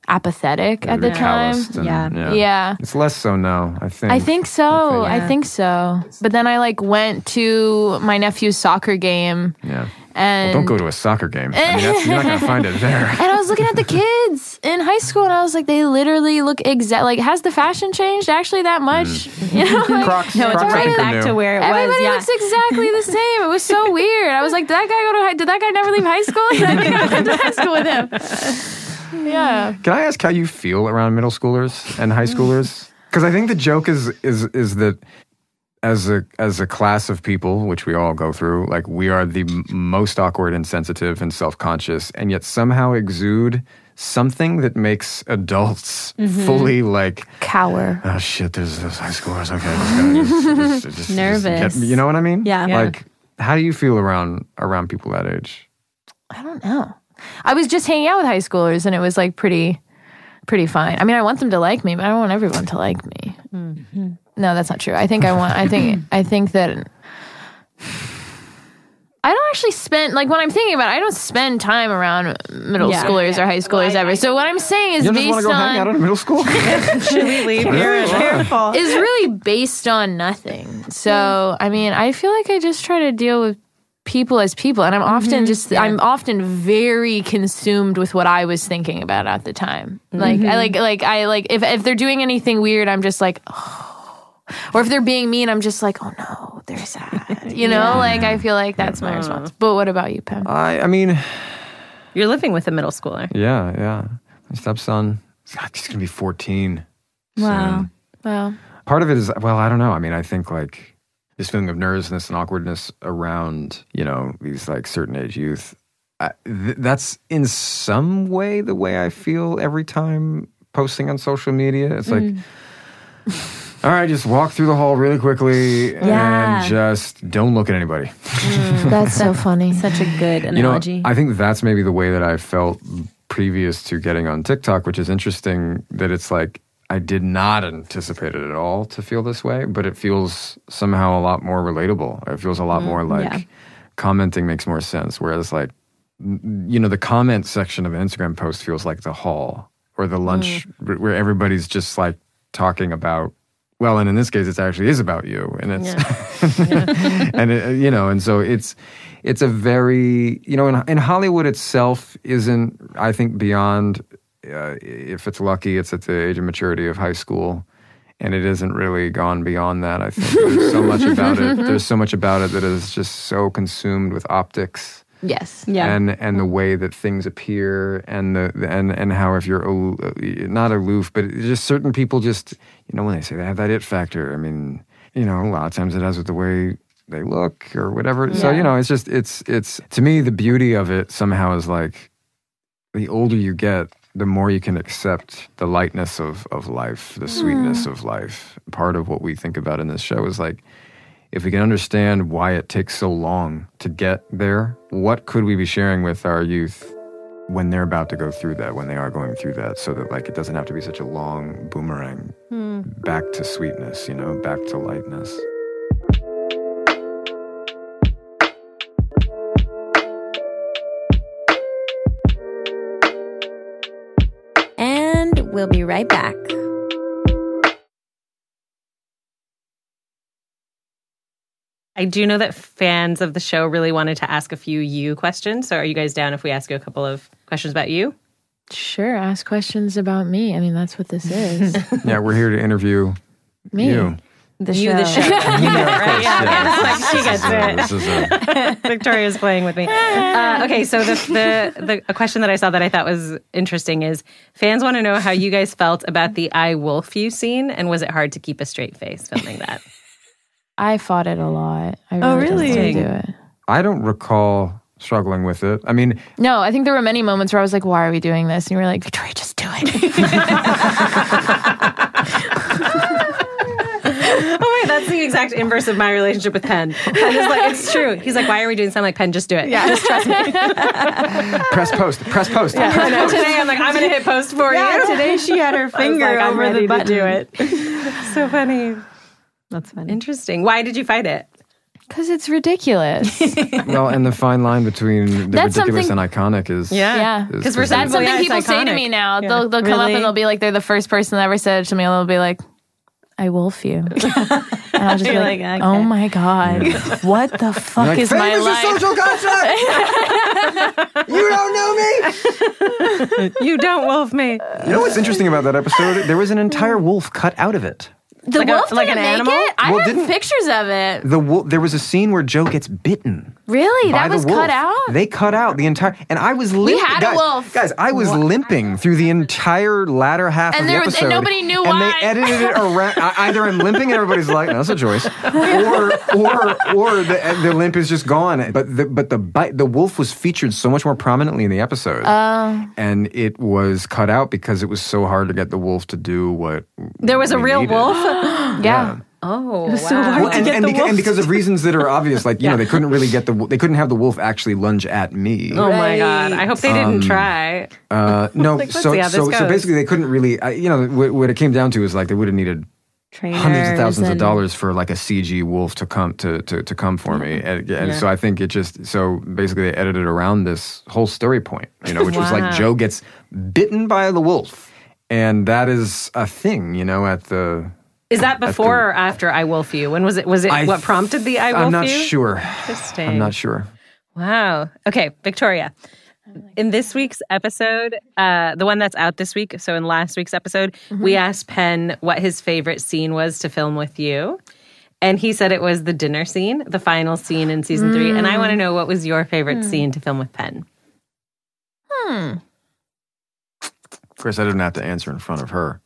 Speaker 4: apathetic at the time. Yeah.
Speaker 3: It's less so now, I think.
Speaker 4: I think so. But then I like went to my nephew's soccer game.
Speaker 3: Yeah.
Speaker 4: And
Speaker 3: don't go to a soccer game. I mean, you're not going to find it there.
Speaker 4: And I was looking at the kids in high school, and I was like, they literally look like, has the fashion changed actually that much? You know, like,
Speaker 3: Crocs.
Speaker 2: No, it's right back to where it was.
Speaker 4: Everybody looks exactly the same. It was so weird. I was like, did that guy never leave high school? I think I went to high school with him. Yeah.
Speaker 3: Can I ask how you feel around middle schoolers and high schoolers? Because I think the joke is that as a class of people, which we all go through, like we are the most awkward and sensitive and self-conscious, and yet somehow exude something that makes adults fully like
Speaker 4: cower.
Speaker 3: Oh shit! There's those high schoolers. Okay, just
Speaker 2: nervous.
Speaker 3: You know what I mean?
Speaker 2: Yeah.
Speaker 3: Like, how do you feel around people that age?
Speaker 4: I don't know. I was just hanging out with high schoolers, and it was like pretty fine. I mean, I want them to like me, but I don't want everyone to like me. Mm-hmm. No, that's not true. I think that I don't actually spend, like when I'm thinking about it, I don't spend time around middle schoolers or high schoolers ever. So what I'm saying is
Speaker 3: you just want to go hang out in middle school?
Speaker 1: Should we leave here? Careful.
Speaker 4: Is really based on nothing. So, I mean, I feel like I just try to deal with people as people, and I'm often I'm often very consumed with what I was thinking about at the time. Like if they're doing anything weird, I'm just like, oh. Or if they're being mean, I'm just like, oh no, they're sad. You know, like I feel like that's my response. But what about you, Penn?
Speaker 3: I mean,
Speaker 1: You're living with a middle schooler.
Speaker 3: Yeah. My stepson, he's going to be 14 soon.
Speaker 4: Wow.
Speaker 3: Part of it is, well, I don't know. I mean, I think like this feeling of nervousness and awkwardness around, these like certain age youth, that's in some way the way I feel every time posting on social media. It's like, all right, just walk through the hall really quickly and just don't look at anybody.
Speaker 4: That's so funny.
Speaker 2: Such a good analogy.
Speaker 3: I think that's maybe the way that I felt previous to getting on TikTok, which is interesting that it's like, I did not anticipate it at all to feel this way, but it feels somehow a lot more relatable. It feels a lot more like commenting makes more sense. Whereas like, the comment section of an Instagram post feels like the hall or the lunch where everybody's just like talking about, well, and in this case, it actually is about you. And it's, and so it's a very, in Hollywood itself isn't, I think, beyond, if it's lucky, it's at the age of maturity of high school, and it isn't really gone beyond that. I think there's so much about it. There's so much about it that is just so consumed with optics.
Speaker 4: Yes.
Speaker 2: Yeah.
Speaker 3: And the way that things appear, and and how if you're not aloof, but just certain people just when they say they have that it factor. I mean, a lot of times it has with the way they look or whatever. Yeah. So it's just it's to me the beauty of it somehow is like the older you get, the more you can accept the lightness of life, the sweetness of life. Part of what we think about in this show is like, if we can understand why it takes so long to get there, what could we be sharing with our youth when they're about to go through that, when they are going through that, so that like it doesn't have to be such a long boomerang back to sweetness, back to lightness.
Speaker 2: And we'll be right back.
Speaker 1: I do know that fans of the show really wanted to ask a few you questions. So are you guys down if we ask you a couple of questions about you?
Speaker 4: Sure, ask questions about me. I mean, that's what this is.
Speaker 3: Yeah, we're here to interview you.
Speaker 2: The show.
Speaker 1: You, the show. You get it, right? Yeah. Like she gets it.
Speaker 3: This is
Speaker 1: Victoria's playing with me. Okay, so a question that I saw that I thought was interesting is fans want to know how you guys felt about the I Wolf You scene, and was it hard to keep a straight face filming that?
Speaker 4: I fought it a lot. I
Speaker 2: really?
Speaker 4: Just didn't do it.
Speaker 3: I don't recall struggling with it. I mean...
Speaker 4: No, I think there were many moments where I was like, why are we doing this? And you were like, Victoria, just do it.
Speaker 1: Oh wait, that's the exact inverse of my relationship with Penn. Penn is like, it's true. He's like, why are we doing something? Like, Penn, just do it. Yeah. Just trust me.
Speaker 3: Press post.
Speaker 1: Yeah, I know. Today I'm like, I'm going to hit post for you.
Speaker 2: Today she had her finger
Speaker 1: like,
Speaker 2: over the button.
Speaker 1: To do it. So funny.
Speaker 2: That's funny.
Speaker 1: Interesting. Why did you fight it?
Speaker 4: Because it's ridiculous.
Speaker 3: Well, and the fine line between the ridiculous and iconic is...
Speaker 4: Yeah.
Speaker 1: Because
Speaker 4: that's something people say to me now. Yeah. They'll come up and they'll be like, they're the first person that ever said it to me, and they'll be like, I wolf you. And I'll just be like, okay. Oh my God. What the fuck
Speaker 3: like,
Speaker 4: is my life?
Speaker 3: Is a social construct! You don't know me!
Speaker 1: You don't wolf me.
Speaker 3: You know what's interesting about that episode? There was an entire wolf cut out of it.
Speaker 4: The wolf didn't
Speaker 1: an
Speaker 4: make
Speaker 1: animal?
Speaker 4: it? I have pictures of it.
Speaker 3: There was a scene where Joe gets bitten.
Speaker 4: Really? That was cut out?
Speaker 3: They cut out the entire... And I was limping...
Speaker 4: We had a wolf.
Speaker 3: Guys, I was limping through the entire latter half of the episode.
Speaker 4: And nobody knew
Speaker 3: and
Speaker 4: why.
Speaker 3: And they edited it around... Either I'm limping and everybody's like, no, that's a choice. Or the limp is just gone. But the wolf was featured so much more prominently in the episode. And it was cut out because it was so hard to get the wolf to do what
Speaker 1: there was a real
Speaker 3: needed.
Speaker 1: Wolf?
Speaker 4: Yeah.
Speaker 1: Oh, wow.
Speaker 2: So hard to get the wolf.
Speaker 3: And because of reasons that are obvious, like, they couldn't really they couldn't have the wolf actually lunge at me.
Speaker 1: Oh my God. I hope they didn't try.
Speaker 3: No,
Speaker 1: Like,
Speaker 3: so basically they couldn't really, what it came down to is like they would have needed
Speaker 2: Trainers
Speaker 3: hundreds of thousands of dollars for like a CG wolf to come for me. And so I think so basically they edited around this whole story point, which was like Joe gets bitten by the wolf. And that is a thing, at the...
Speaker 1: Is that before or after I Wolf You? When was it? Was it what prompted the I Wolf You?
Speaker 3: I'm not sure.
Speaker 1: Interesting.
Speaker 3: I'm not sure.
Speaker 1: Wow. Okay, Victoria. In this week's episode, the one that's out this week, so in last week's episode, we asked Penn what his favorite scene was to film with you. And he said it was the dinner scene, the final scene in season 3. And I want to know, what was your favorite scene to film with Penn?
Speaker 3: Of course, I didn't have to answer in front of her.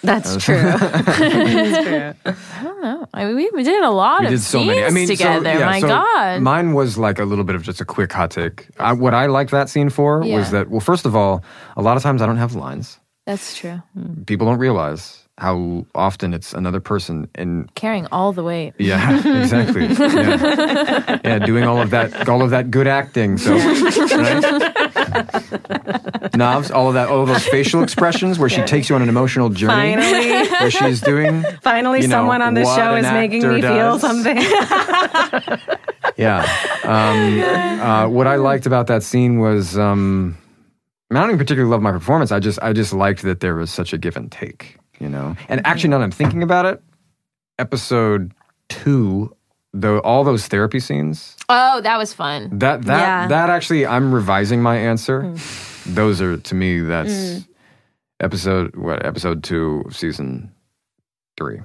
Speaker 1: That's true. That's true.
Speaker 4: I don't know. I mean, we did a lot of scenes together. My God.
Speaker 3: Mine was like a little bit of just a quick hot take. What I liked that scene for was that, well, first of all, a lot of times I don't have lines.
Speaker 4: That's true.
Speaker 3: People don't realize how often it's another person and
Speaker 4: carrying all the weight.
Speaker 3: Yeah, exactly. Yeah, doing all of that good acting. So, right? Navs, all of those facial expressions where she takes you on an emotional journey.
Speaker 1: Finally,
Speaker 3: where she's doing.
Speaker 1: Finally, someone on the show is making me feel something.
Speaker 3: Yeah. What I liked about that scene was, I don't even particularly love my performance. I just liked that there was such a give and take. And actually, now that I'm thinking about it, episode 2, all those therapy scenes.
Speaker 4: Oh, that was fun.
Speaker 3: That actually, I'm revising my answer. Those are, to me, that's episode 2 of season 3.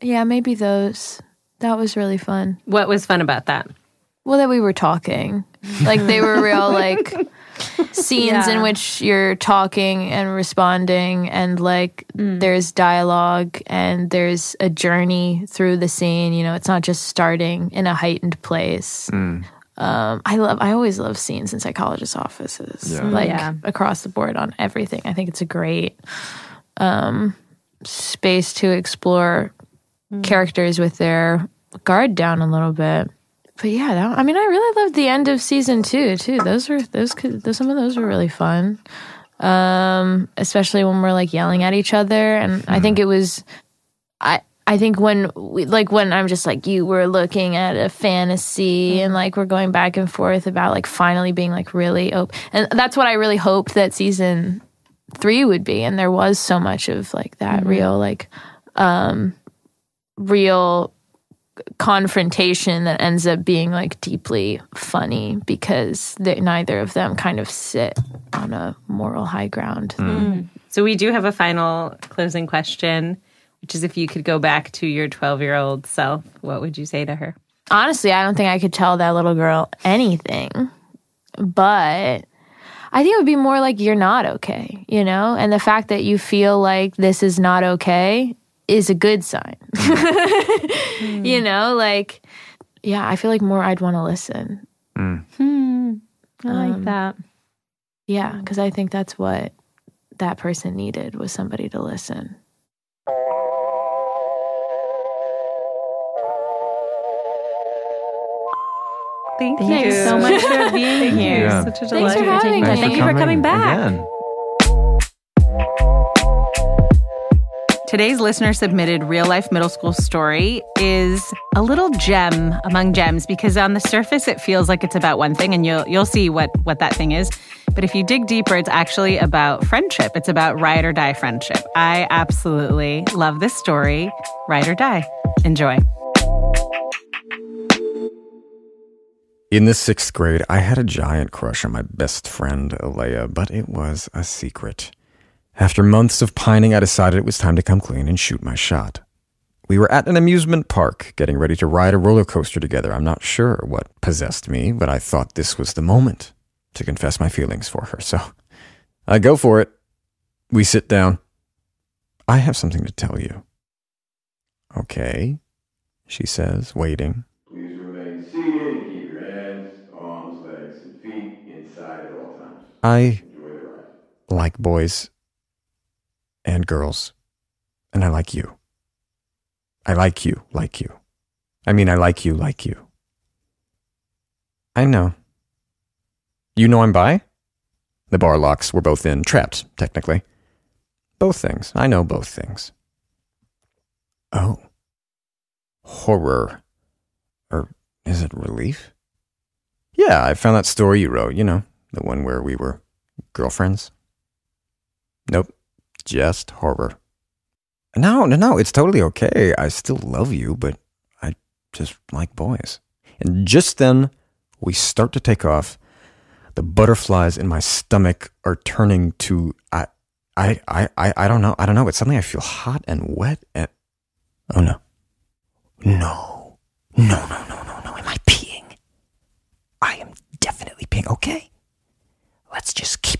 Speaker 4: Yeah, maybe those. That was really fun.
Speaker 1: What was fun about that?
Speaker 4: Well, that we were talking. Like, they were real, like, scenes in which you're talking and responding, and, like, there's dialogue and there's a journey through the scene. It's not just starting in a heightened place. I always love scenes in psychologists' offices, across the board on everything. I think it's a great space to explore characters with their guard down a little bit. But yeah, I really loved the end of season 2 too. Some of those were really fun, especially when we're like yelling at each other. And I think it was, I think when I'm just like, you were looking at a fantasy, and like we're going back and forth about like finally being like really open. And that's what I really hoped that season 3 would be. And there was so much of like that real confrontation that ends up being like deeply funny because neither of them kind of sit on a moral high ground.
Speaker 1: So we do have a final closing question, which is if you could go back to your 12-year-old self, what would you say to her?
Speaker 4: Honestly, I don't think I could tell that little girl anything, but I think it would be more like, you're not okay, and the fact that you feel like this is not okay is a good sign. I feel like more I'd want to listen.
Speaker 1: I like that.
Speaker 4: Yeah, because I think that's what that person needed, was somebody to listen.
Speaker 1: Thank you.
Speaker 2: Thanks so much for being here.
Speaker 3: Yeah.
Speaker 1: Such a
Speaker 4: Thanks
Speaker 1: delight.
Speaker 4: for having me.
Speaker 1: Thank you for coming back.
Speaker 3: Again.
Speaker 1: Today's listener-submitted real-life middle school story is a little gem among gems, because on the surface it feels like it's about one thing, and you'll see what that thing is. But if you dig deeper, it's actually about friendship. It's about ride or die friendship. I absolutely love this story. Ride or die. Enjoy.
Speaker 3: In the 6th grade, I had a giant crush on my best friend, Alea, but it was a secret. After months of pining, I decided it was time to come clean and shoot my shot. We were at an amusement park, getting ready to ride a roller coaster together. I'm not sure what possessed me, but I thought this was the moment to confess my feelings for her. So I go for it. We sit down. I have something to tell you. Okay, she says, waiting.
Speaker 5: Please remain seated and keep your hands, arms, legs, and feet inside at all times.
Speaker 3: I
Speaker 5: Enjoy the ride.
Speaker 3: like boys and girls, and I like you. I like you, like you. I mean, I like you, like you. I know. You know I'm bi? The bar locks we're both in, trapped, technically. Both things. I know both things. Oh. Horror. Or is it relief? Yeah, I found that story you wrote, the one where we were girlfriends. Nope. Just horror. No, it's totally okay. I still love you, but I just like boys. And just then, we start to take off. The butterflies in my stomach are turning to, I don't know. But suddenly I feel hot and wet and, oh no. No. Am I peeing? I am definitely peeing. Okay. Let's just keep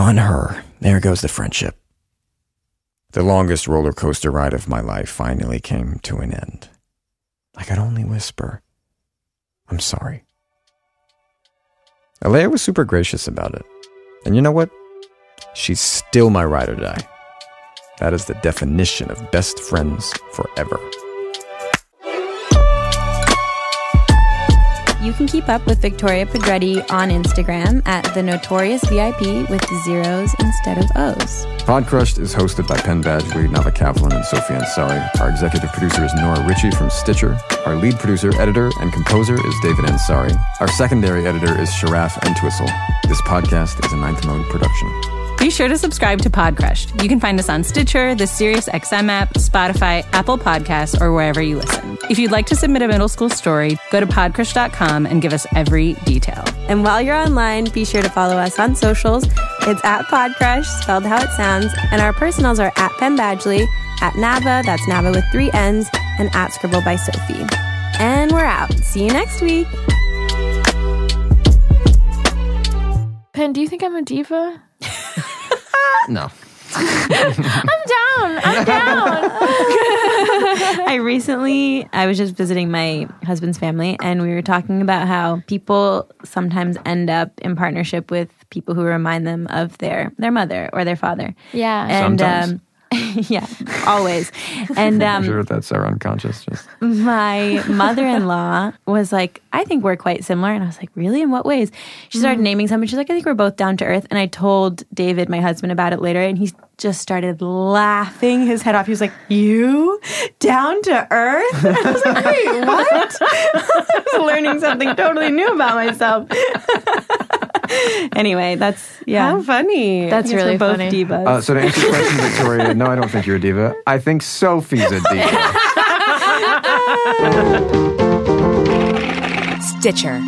Speaker 3: On her, there goes the friendship. The longest roller coaster ride of my life finally came to an end. I could only whisper, I'm sorry. Alea was super gracious about it. And you know what? She's still my ride or die. That is the definition of best friends forever.
Speaker 2: You can keep up with Victoria Pedretti on Instagram at The Notorious VIP with zeros instead of O's.
Speaker 3: Podcrushed is hosted by Penn, Nava Kaplan, and Sophie and Nava. Our executive producer is Nora Ritchie from Stitcher. Our lead producer, editor, and composer is David Ansari. Our secondary editor is Sharaf Entwistle. This podcast is a Ninth Mode production.
Speaker 1: Be sure to subscribe to Podcrushed. You can find us on Stitcher, the SiriusXM app, Spotify, Apple Podcasts, or wherever you listen. If you'd like to submit a middle school story, go to podcrushed.com and give us every detail.
Speaker 2: And while you're online, be sure to follow us on socials. It's at Podcrushed, spelled how it sounds, and our personals are at Penn Badgley, at Nava, that's Nava with 3 N's, and at Scribble by Sophie. And we're out. See you next week.
Speaker 4: Penn, do you think I'm a diva?
Speaker 3: No.
Speaker 4: I'm down.
Speaker 2: I was just visiting my husband's family, and we were talking about how people sometimes end up in partnership with people who remind them of their mother or their father.
Speaker 4: Yeah.
Speaker 2: And
Speaker 3: Sometimes.
Speaker 2: yeah, always. And
Speaker 3: I'm sure that's our unconscious. Just
Speaker 2: my mother-in-law was like, I think we're quite similar. And I was like, really? In what ways? She started naming some, and she's like, I think we're both down to earth. And I told David, my husband, about it later, and he just started laughing his head off. He was like, you? Down to earth? And I was like, wait, what? I was learning something totally new about myself. Anyway,
Speaker 1: How funny.
Speaker 4: That's really
Speaker 2: both
Speaker 4: funny.
Speaker 2: divas.
Speaker 3: So to answer your question, Victoria, no, I don't think you're a diva. I think Sophie's a diva.
Speaker 6: Stitcher.